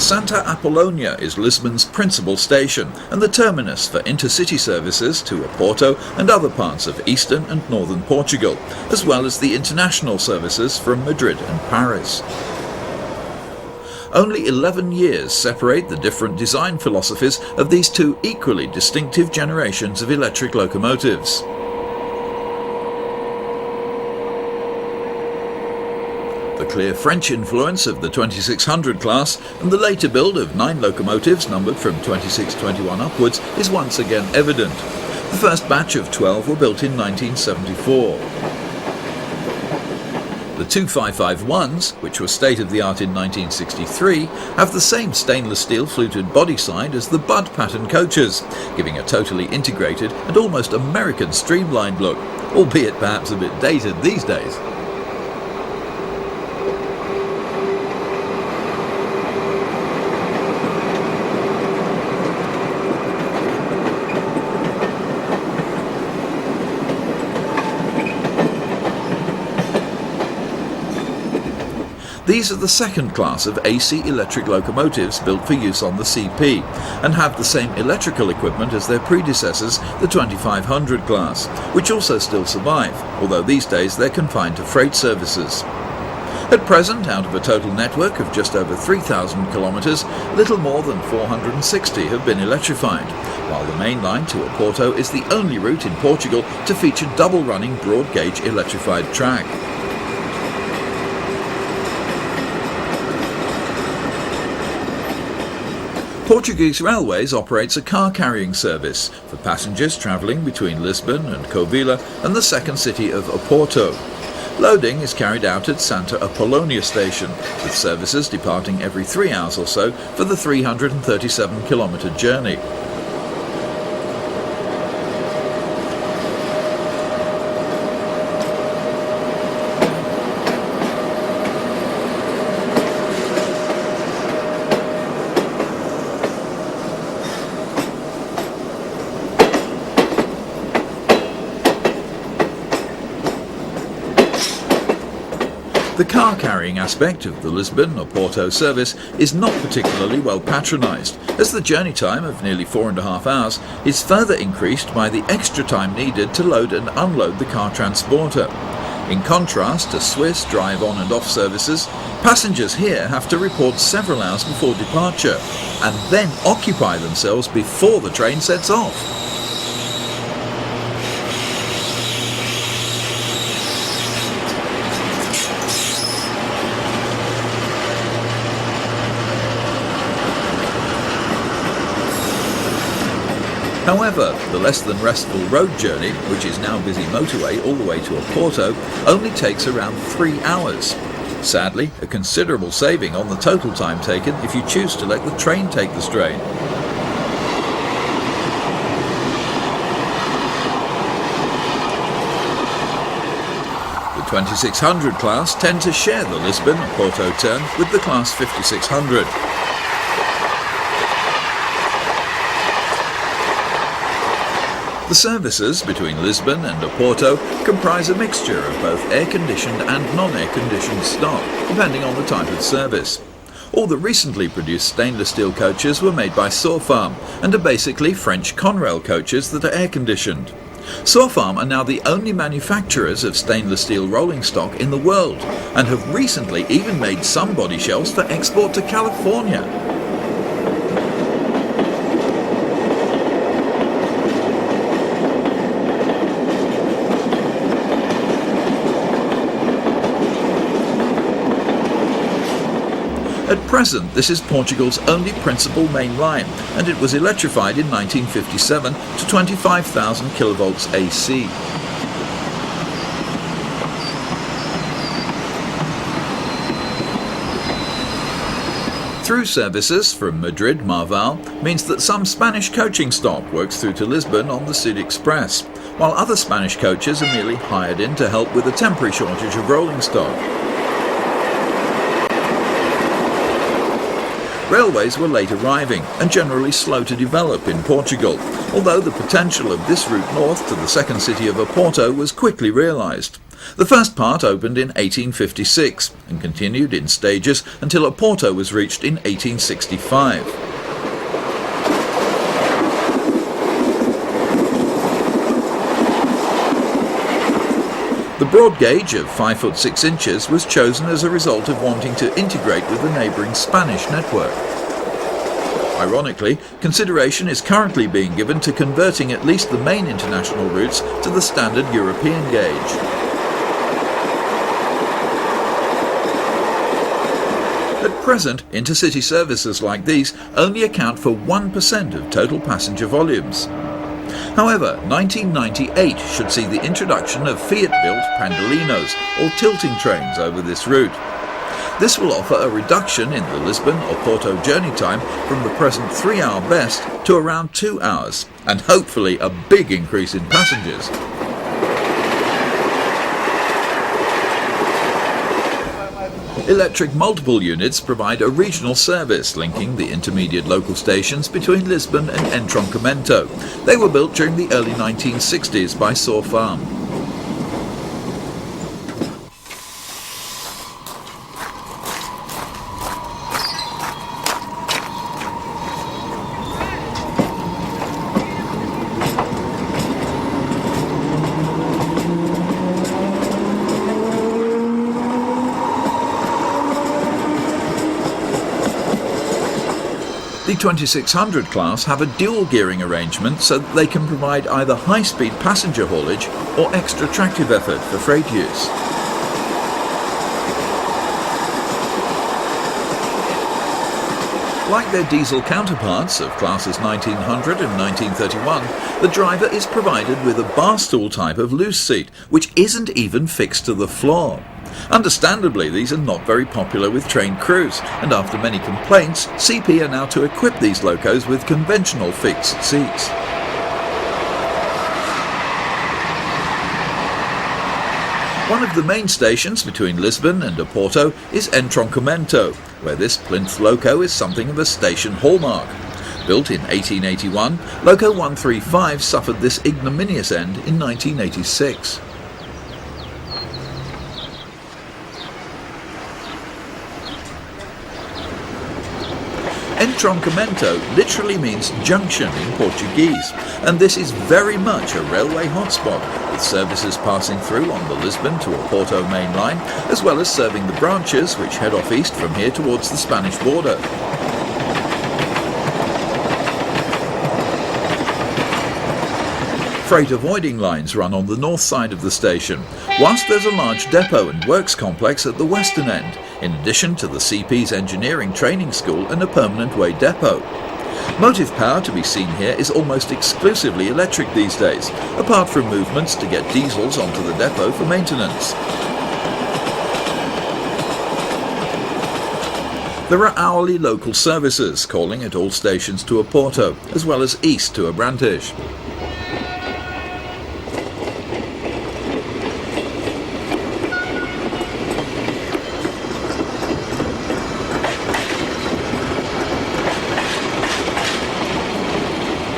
Santa Apollonia is Lisbon's principal station and the terminus for intercity services to Oporto and other parts of eastern and northern Portugal, as well as the international services from Madrid and Paris. Only 11 years separate the different design philosophies of these two equally distinctive generations of electric locomotives. The clear French influence of the 2600 class and the later build of 9 locomotives numbered from 2621 upwards is once again evident. The first batch of 12 were built in 1974. The 2551s, which were state-of-the-art in 1963, have the same stainless steel fluted body side as the Bud pattern coaches, giving a totally integrated and almost American streamlined look, albeit perhaps a bit dated these days. These are the second class of AC electric locomotives built for use on the CP, and have the same electrical equipment as their predecessors, the 2500 class, which also still survive, although these days they're confined to freight services. At present, out of a total network of just over 3,000 kilometres, little more than 460 have been electrified, while the main line to Oporto is the only route in Portugal to feature double-running broad-gauge electrified track. Portuguese Railways operates a car-carrying service for passengers travelling between Lisbon and Covilhã and the second city of Oporto. Loading is carried out at Santa Apollonia station, with services departing every 3 hours or so for the 337-kilometre journey. The car-carrying aspect of the Lisbon-Oporto service is not particularly well patronised, as the journey time of nearly 4.5 hours is further increased by the extra time needed to load and unload the car transporter. In contrast to Swiss drive-on and off services, passengers here have to report several hours before departure, and then occupy themselves before the train sets off. However, the less than restful road journey, which is now busy motorway all the way to Oporto, only takes around 3 hours. Sadly, a considerable saving on the total time taken if you choose to let the train take the strain. The 2600 class tend to share the Lisbon-Oporto turn with the class 5600. The services between Lisbon and Oporto comprise a mixture of both air-conditioned and non-air-conditioned stock, depending on the type of service. All the recently produced stainless steel coaches were made by Soffarm and are basically French Conrail coaches that are air-conditioned. Soffarm are now the only manufacturers of stainless steel rolling stock in the world, and have recently even made some body shells for export to California. At present, this is Portugal's only principal main line, and it was electrified in 1957 to 25,000 kilovolts AC. Through services from Madrid-Marval means that some Spanish coaching stock works through to Lisbon on the Sud Express, while other Spanish coaches are merely hired in to help with a temporary shortage of rolling stock. Railways were late arriving and generally slow to develop in Portugal, although the potential of this route north to the second city of Oporto was quickly realised. The first part opened in 1856 and continued in stages until Oporto was reached in 1865. The broad gauge of 5 foot 6 inches was chosen as a result of wanting to integrate with the neighbouring Spanish network. Ironically, consideration is currently being given to converting at least the main international routes to the standard European gauge. At present, intercity services like these only account for 1% of total passenger volumes. However, 1998 should see the introduction of Fiat-built Pendolinos, or tilting trains, over this route. This will offer a reduction in the Lisbon-Oporto journey time from the present 3-hour best to around 2 hours, and hopefully a big increase in passengers. Electric multiple units provide a regional service linking the intermediate local stations between Lisbon and Entroncamento. They were built during the early 1960s by Saw Farm. The 2600 class have a dual gearing arrangement so that they can provide either high-speed passenger haulage or extra tractive effort for freight use. Like their diesel counterparts of classes 1900 and 1931, the driver is provided with a bar stool type of loose seat, which isn't even fixed to the floor. Understandably, these are not very popular with train crews, and after many complaints, CP are now to equip these locos with conventional fixed seats. One of the main stations between Lisbon and Oporto is Entroncamento, where this plinth loco is something of a station hallmark. Built in 1881, Loco 135 suffered this ignominious end in 1986. Entroncamento literally means junction in Portuguese, and this is very much a railway hotspot, with services passing through on the Lisbon to Oporto main line, as well as serving the branches which head off east from here towards the Spanish border. Freight avoiding lines run on the north side of the station, whilst there's a large depot and works complex at the western end, in addition to the CP's engineering training school and a permanent way depot. Motive power to be seen here is almost exclusively electric these days, apart from movements to get diesels onto the depot for maintenance. There are hourly local services calling at all stations to Oporto, as well as east to Abrantes.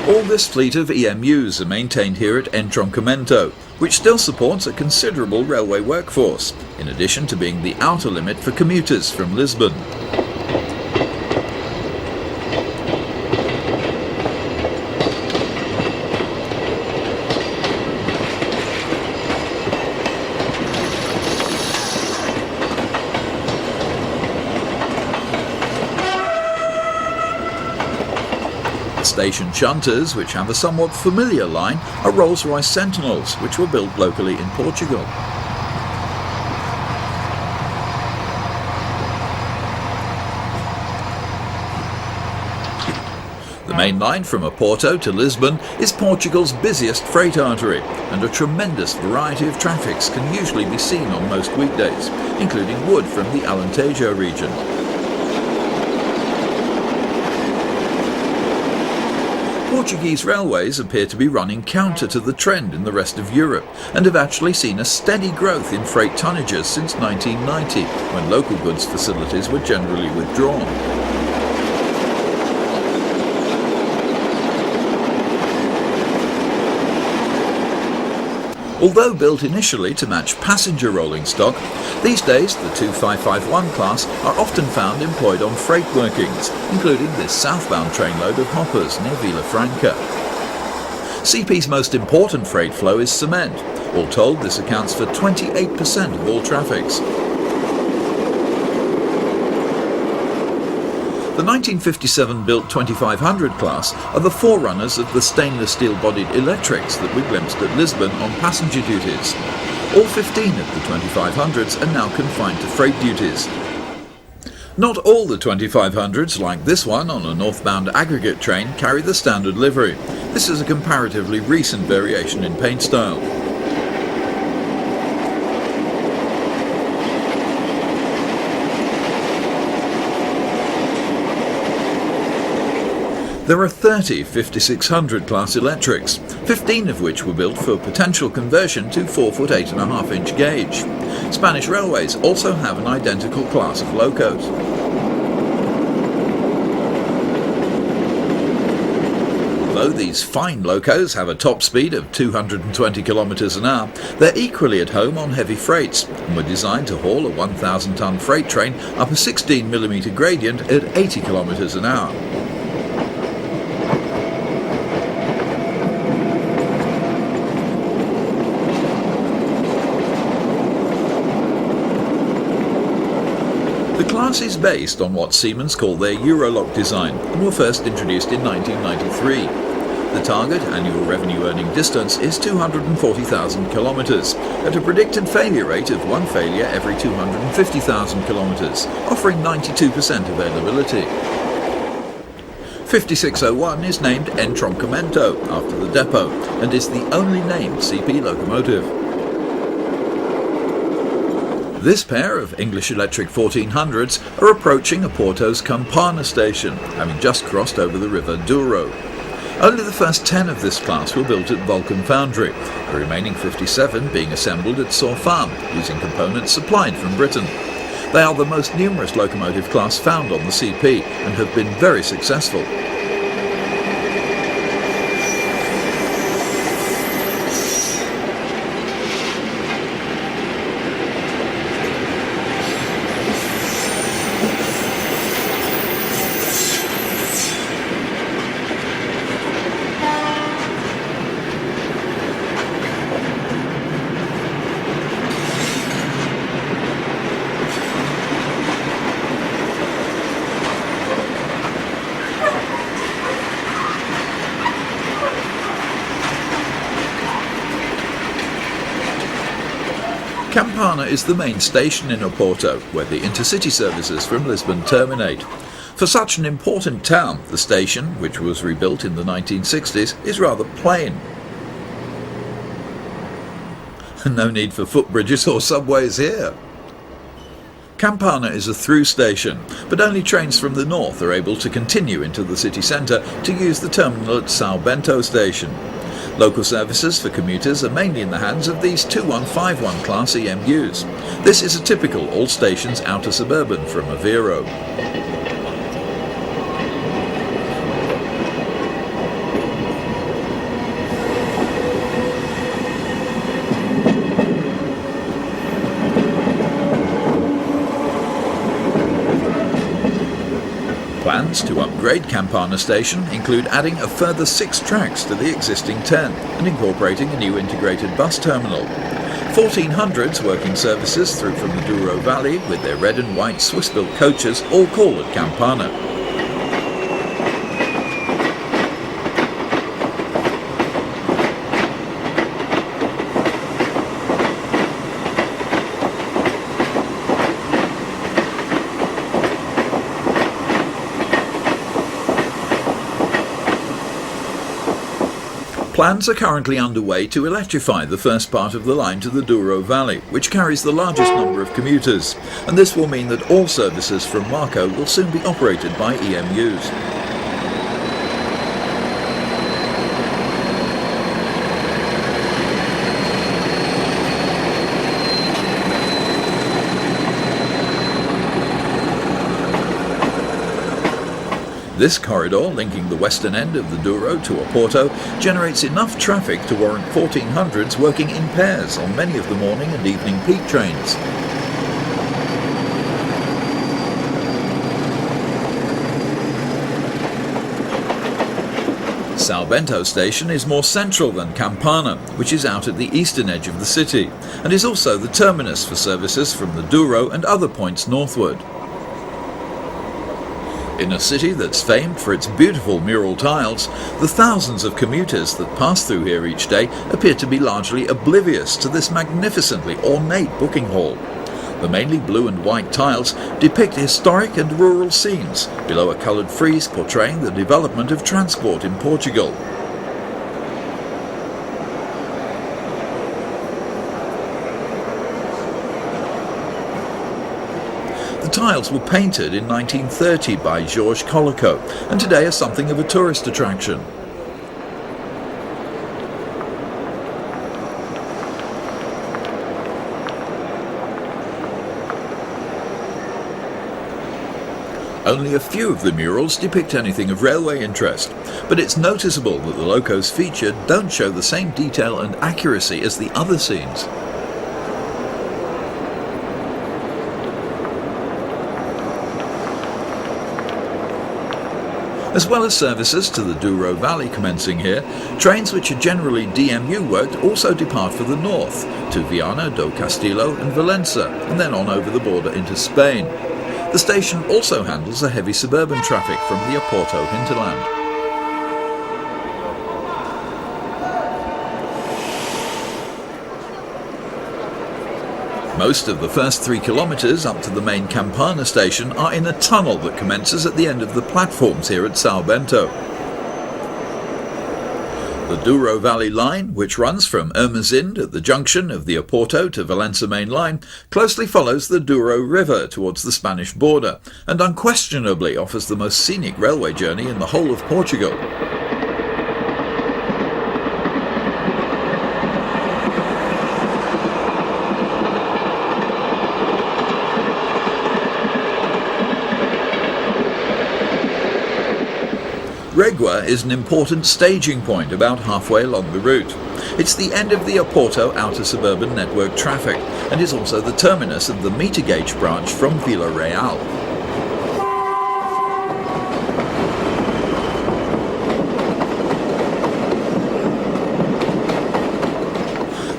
All this fleet of EMUs are maintained here at Entroncamento, which still supports a considerable railway workforce, in addition to being the outer limit for commuters from Lisbon. Station shunters, which have a somewhat familiar line, are Rolls-Royce Sentinels, which were built locally in Portugal. The main line from Oporto to Lisbon is Portugal's busiest freight artery, and a tremendous variety of traffics can usually be seen on most weekdays, including wood from the Alentejo region. Portuguese railways appear to be running counter to the trend in the rest of Europe, and have actually seen a steady growth in freight tonnages since 1990, when local goods facilities were generally withdrawn. Although built initially to match passenger rolling stock, these days the 2551 class are often found employed on freight workings, including this southbound trainload of hoppers near Villafranca. CP's most important freight flow is cement. All told, this accounts for 28% of all traffics. The 1957-built 2500 class are the forerunners of the stainless steel-bodied electrics that we glimpsed at Lisbon on passenger duties. All 15 of the 2500s are now confined to freight duties. Not all the 2500s, like this one on a northbound aggregate train, carry the standard livery. This is a comparatively recent variation in paint style. There are 30 5600 class electrics, 15 of which were built for potential conversion to 4-foot 8.5-inch gauge. Spanish Railways also have an identical class of locos. Although these fine locos have a top speed of 220 km an hour, they're equally at home on heavy freights and were designed to haul a 1,000-ton freight train up a 16mm gradient at 80 km an hour. The class is based on what Siemens call their Eurolock design and were first introduced in 1993. The target annual revenue earning distance is 240,000 kilometres, at a predicted failure rate of one failure every 250,000 kilometres, offering 92% availability. 5601 is named Entroncamento after the depot and is the only named CP locomotive. This pair of English Electric 1400s are approaching Oporto's Campana station, having just crossed over the river Douro. Only the first 10 of this class were built at Vulcan Foundry, the remaining 57 being assembled at Saw Farm, using components supplied from Britain. They are the most numerous locomotive class found on the CP and have been very successful. Campana is the main station in Oporto, where the intercity services from Lisbon terminate. For such an important town, the station, which was rebuilt in the 1960s, is rather plain. No need for footbridges or subways here. Campana is a through station, but only trains from the north are able to continue into the city centre to use the terminal at São Bento station. Local services for commuters are mainly in the hands of these 2151 class EMUs. This is a typical all stations outer suburban from Aveiro. Plans to upgrade Campana station include adding a further 6 tracks to the existing 10 and incorporating a new integrated bus terminal. 1400s working services through from the Douro Valley with their red and white Swiss-built coaches all call at Campana. Plans are currently underway to electrify the first part of the line to the Douro Valley, which carries the largest number of commuters, and this will mean that all services from Marco will soon be operated by EMUs. This corridor, linking the western end of the Douro to Oporto, generates enough traffic to warrant 1400s working in pairs on many of the morning and evening peak trains. São Bento station is more central than Campana, which is out at the eastern edge of the city, and is also the terminus for services from the Douro and other points northward. In a city that's famed for its beautiful mural tiles, the thousands of commuters that pass through here each day appear to be largely oblivious to this magnificently ornate booking hall. The mainly blue and white tiles depict historic and rural scenes, below a coloured frieze portraying the development of transport in Portugal. The tiles were painted in 1930 by Jorge Colico, and today are something of a tourist attraction. Only a few of the murals depict anything of railway interest, but it's noticeable that the locos featured don't show the same detail and accuracy as the other scenes. As well as services to the Douro Valley commencing here, trains which are generally DMU worked also depart for the north, to Viana do Castelo and Valença, and then on over the border into Spain. The station also handles a heavy suburban traffic from the Oporto hinterland. Most of the first 3 kilometres up to the main Campana station are in a tunnel that commences at the end of the platforms here at São Bento. The Douro Valley line, which runs from Ermesinde at the junction of the Oporto to Valença main line, closely follows the Douro River towards the Spanish border, and unquestionably offers the most scenic railway journey in the whole of Portugal. Régua is an important staging point about halfway along the route. It's the end of the Oporto outer suburban network traffic, and is also the terminus of the meter gauge branch from Vila Real.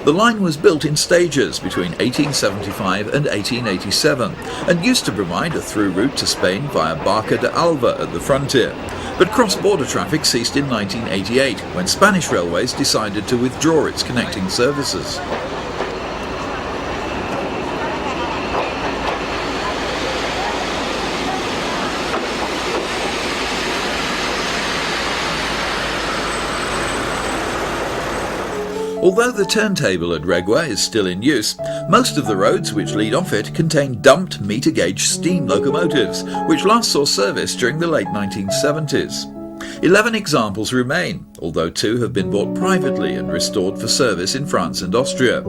The line was built in stages between 1875 and 1887, and used to provide a through route to Spain via Barca de Alva at the frontier. But cross-border traffic ceased in 1988, when Spanish Railways decided to withdraw its connecting services. Although the turntable at Régua is still in use, most of the roads which lead off it contain dumped meter-gauge steam locomotives, which last saw service during the late 1970s. 11 examples remain, although 2 have been bought privately and restored for service in France and Austria.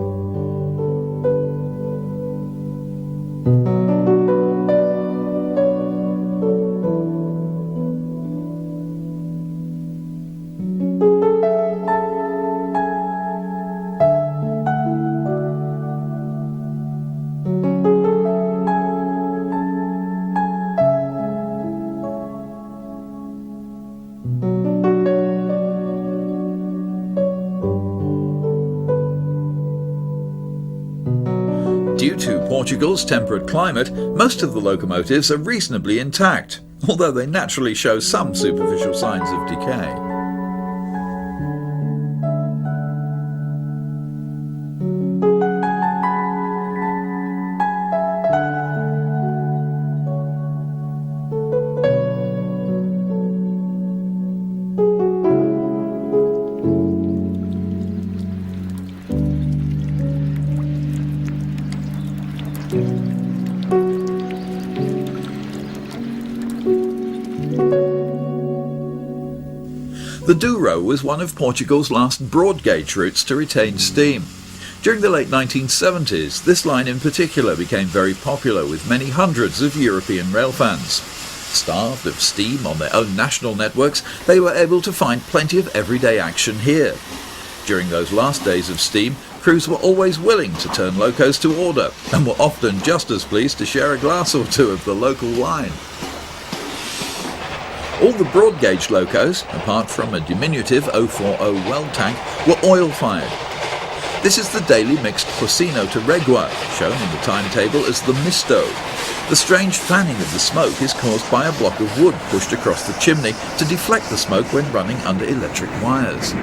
Due to Portugal's temperate climate, most of the locomotives are reasonably intact, although they naturally show some superficial signs of decay. The Douro was one of Portugal's last broad gauge routes to retain steam. During the late 1970s, this line in particular became very popular with many hundreds of European railfans. Starved of steam on their own national networks, they were able to find plenty of everyday action here. During those last days of steam, crews were always willing to turn locos to order, and were often just as pleased to share a glass or two of the local wine. All the broad gauge locos, apart from a diminutive 040 well tank, were oil-fired. This is the daily mixed Porcino to Regua, shown in the timetable as the misto. The strange fanning of the smoke is caused by a block of wood pushed across the chimney to deflect the smoke when running under electric wires.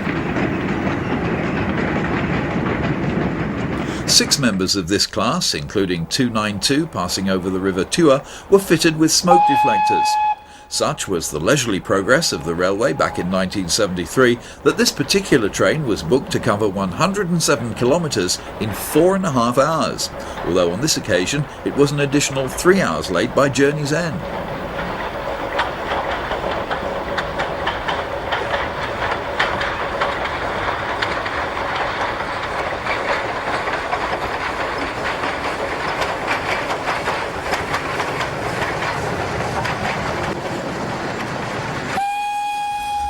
6 members of this class, including 292 passing over the River Tua, were fitted with smoke deflectors. Such was the leisurely progress of the railway back in 1973 that this particular train was booked to cover 107 kilometres in 4.5 hours, although on this occasion it was an additional 3 hours late by journey's end.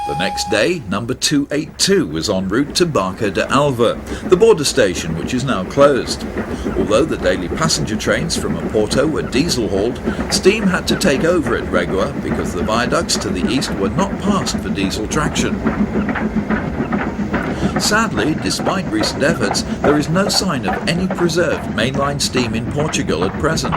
The next day, number 282 was en route to Barca de Alva, the border station which is now closed. Although the daily passenger trains from Oporto were diesel-hauled, steam had to take over at Regua because the viaducts to the east were not passed for diesel traction. Sadly, despite recent efforts, there is no sign of any preserved mainline steam in Portugal at present.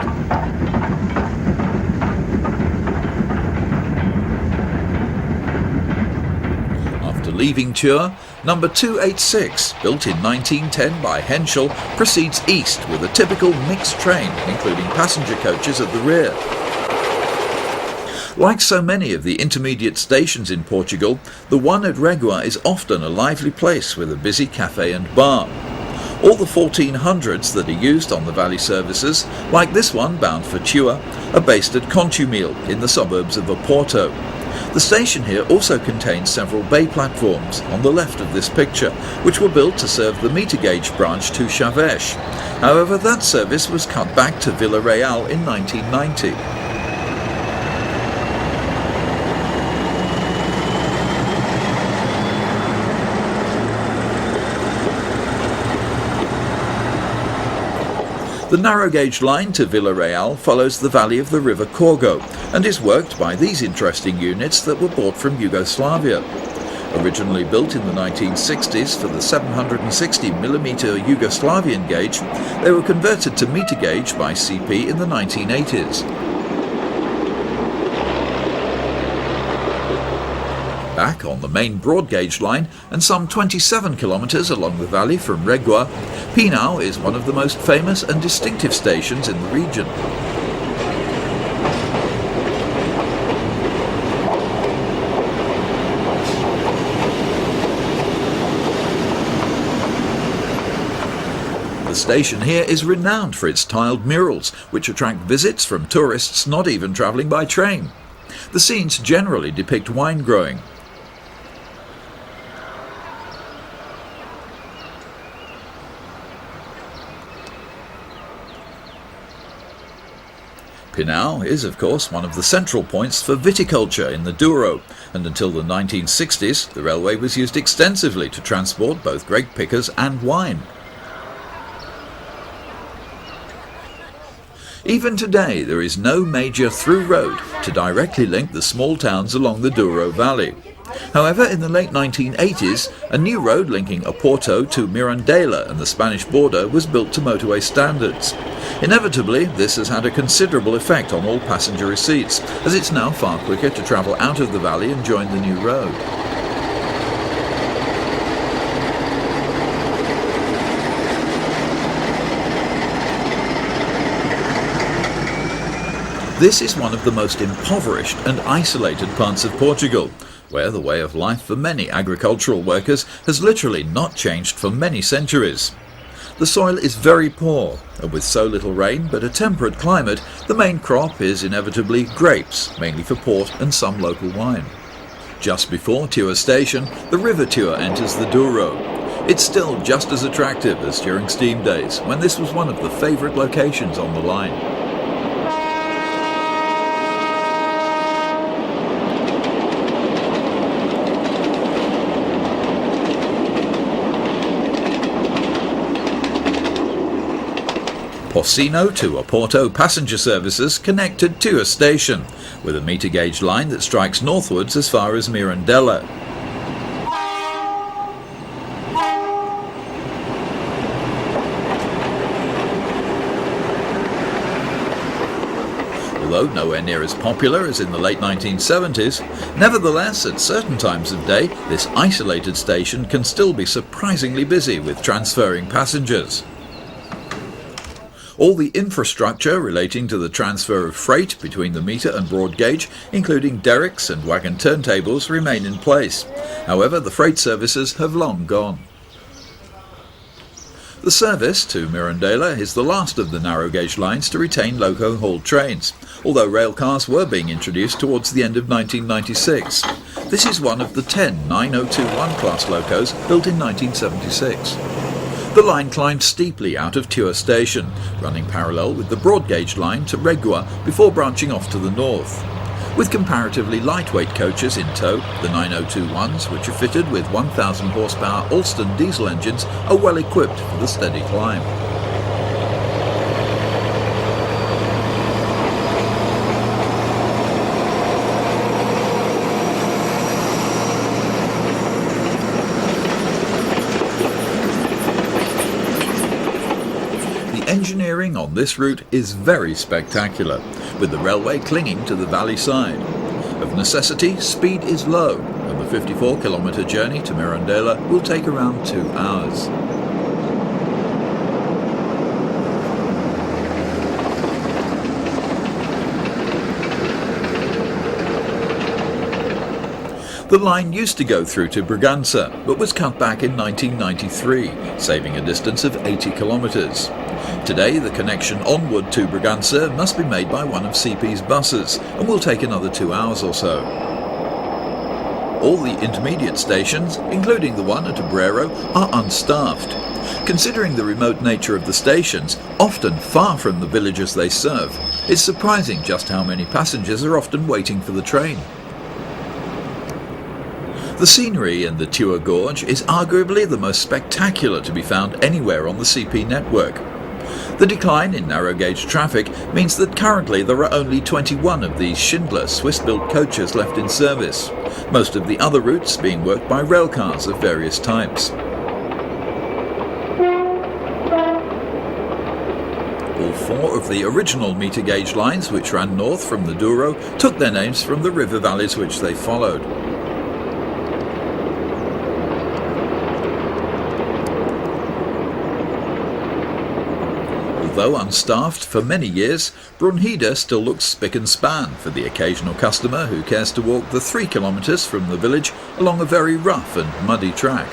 Leaving Tua, number 286, built in 1910 by Henschel, proceeds east with a typical mixed train, including passenger coaches at the rear. Like so many of the intermediate stations in Portugal, the one at Regua is often a lively place with a busy cafe and bar. All the 1400s that are used on the valley services, like this one bound for Tua, are based at Contumil in the suburbs of Oporto. The station here also contains several bay platforms on the left of this picture, which were built to serve the meter gauge branch to Chaves. However, that service was cut back to Vila Real in 1990. The narrow gauge line to Vila Real follows the valley of the River Corgo and is worked by these interesting units that were bought from Yugoslavia. Originally built in the 1960s for the 760mm Yugoslavian gauge, they were converted to meter gauge by CP in the 1980s. Back on the main broad gauge line and some 27 kilometres along the valley from Regua, Pinau is one of the most famous and distinctive stations in the region. The station here is renowned for its tiled murals, which attract visits from tourists not even travelling by train. The scenes generally depict wine growing. Pinau is, of course, one of the central points for viticulture in the Douro, and until the 1960s, the railway was used extensively to transport both grape pickers and wine. Even today, there is no major through road to directly link the small towns along the Douro Valley. However, in the late 1980s, a new road linking Oporto to Mirandela and the Spanish border was built to motorway standards. Inevitably, this has had a considerable effect on all passenger receipts, as it's now far quicker to travel out of the valley and join the new road. This is one of the most impoverished and isolated parts of Portugal, where the way of life for many agricultural workers has literally not changed for many centuries. The soil is very poor, and with so little rain but a temperate climate, the main crop is inevitably grapes, mainly for port and some local wine. Just before Tua station, the River Tua enters the Douro. It's still just as attractive as during steam days, when this was one of the favourite locations on the line. Porcino to Oporto passenger services connected to a station, with a meter gauge line that strikes northwards as far as Mirandela. Although nowhere near as popular as in the late 1970s, nevertheless at certain times of day this isolated station can still be surprisingly busy with transferring passengers. All the infrastructure relating to the transfer of freight between the meter and broad gauge, including derricks and wagon turntables, remain in place. However, the freight services have long gone. The service to Mirandela is the last of the narrow gauge lines to retain loco-hauled trains, although railcars were being introduced towards the end of 1996. This is one of the 10 9021 class locos built in 1976. The line climbs steeply out of Tua station, running parallel with the broad gauge line to Regua before branching off to the north. With comparatively lightweight coaches in tow, the 9021s, which are fitted with 1,000 horsepower Alston diesel engines, are well equipped for the steady climb. Engineering on this route is very spectacular, with the railway clinging to the valley side. Of necessity, speed is low, and the 54-kilometre journey to Mirandela will take around 2 hours. The line used to go through to Bragança, but was cut back in 1993, saving a distance of 80 kilometres. Today, the connection onward to Bragança must be made by one of CP's buses, and will take another 2 hours or so. All the intermediate stations, including the one at Obrero, are unstaffed. Considering the remote nature of the stations, often far from the villages they serve, it's surprising just how many passengers are often waiting for the train. The scenery in the Tua Gorge is arguably the most spectacular to be found anywhere on the CP network. The decline in narrow gauge traffic means that currently there are only 21 of these Schindler Swiss-built coaches left in service, most of the other routes being worked by railcars of various types. All 4 of the original meter gauge lines which ran north from the Douro took their names from the river valleys which they followed. Although unstaffed for many years, Brunhilde still looks spick and span for the occasional customer who cares to walk the 3 kilometres from the village along a very rough and muddy track.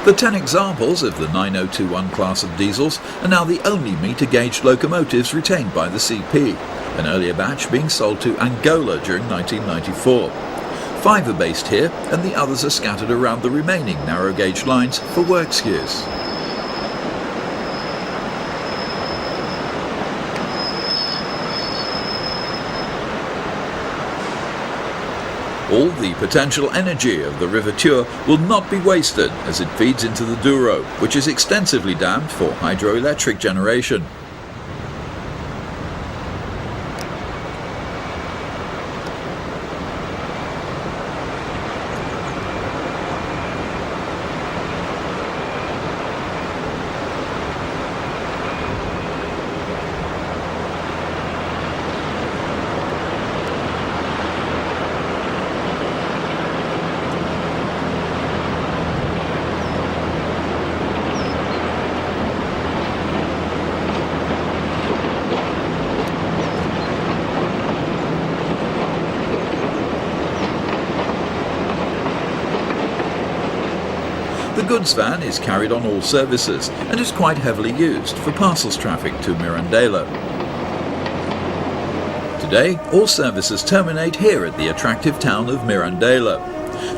The 10 examples of the 9021 class of diesels are now the only meter gauge locomotives retained by the CP, an earlier batch being sold to Angola during 1994. 5 are based here, and the others are scattered around the remaining narrow gauge lines for works use. All the potential energy of the River Tua will not be wasted as it feeds into the Douro, which is extensively dammed for hydroelectric generation. The goods van is carried on all services and is quite heavily used for parcels traffic to Mirandela. Today, all services terminate here at the attractive town of Mirandela.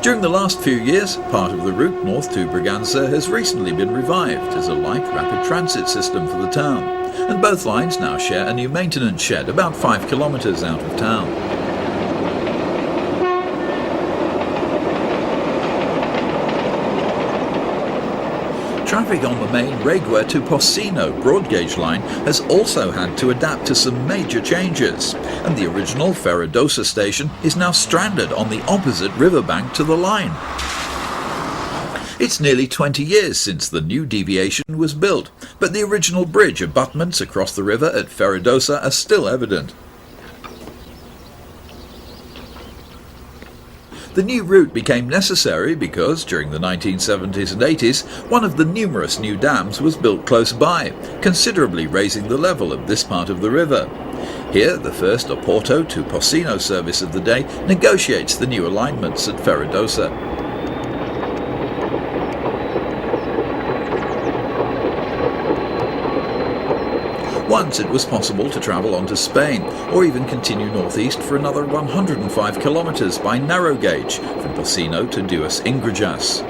During the last few years, part of the route north to Bragança has recently been revived as a light rapid transit system for the town, and both lines now share a new maintenance shed about 5 kilometres out of town. traffic on the main Regue to Porcino broad gauge line has also had to adapt to some major changes, and the original Ferradosa station is now stranded on the opposite riverbank to the line. It's nearly 20 years since the new deviation was built, but the original bridge abutments across the river at Ferradosa are still evident. The new route became necessary because, during the 1970s and 80s, one of the numerous new dams was built close by, considerably raising the level of this part of the river. Here, the first Oporto to Porcino service of the day negotiates the new alignments at Ferradosa. Once it was possible to travel on to Spain, or even continue northeast for another 105 kilometres by narrow gauge from Porcino to Duas Ingrejas.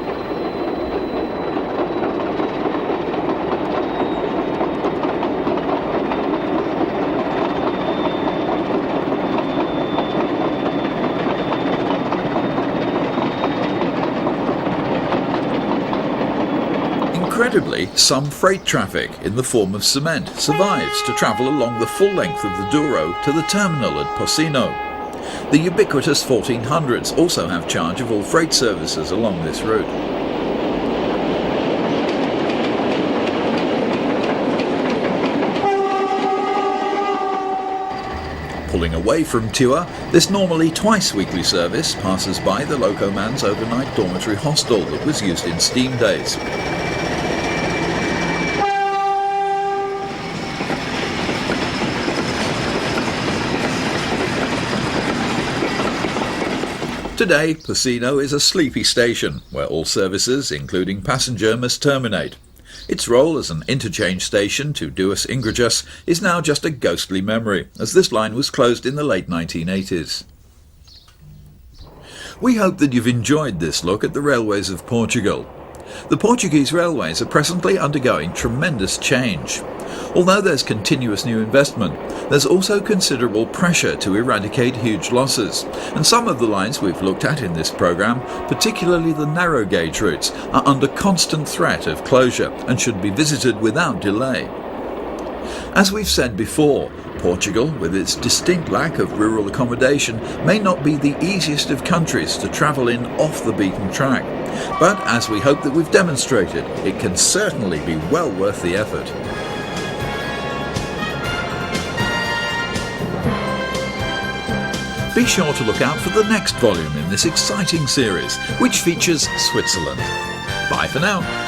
Incredibly, some freight traffic in the form of cement survives to travel along the full length of the Douro to the terminal at Porcino. The ubiquitous 1400s also have charge of all freight services along this route. Pulling away from Tua, this normally twice-weekly service passes by the Locoman's overnight dormitory hostel that was used in steam days. Today, Porcino is a sleepy station where all services, including passenger, must terminate. Its role as an interchange station to Duas Ingrejas is now just a ghostly memory, as this line was closed in the late 1980s. We hope that you've enjoyed this look at the railways of Portugal. The Portuguese railways are presently undergoing tremendous change. Although there's continuous new investment, there's also considerable pressure to eradicate huge losses, and some of the lines we've looked at in this programme, particularly the narrow gauge routes, are under constant threat of closure and should be visited without delay. As we've said before, Portugal, with its distinct lack of rural accommodation, may not be the easiest of countries to travel in off the beaten track, but as we hope that we've demonstrated, it can certainly be well worth the effort. Be sure to look out for the next volume in this exciting series, which features Switzerland. Bye for now.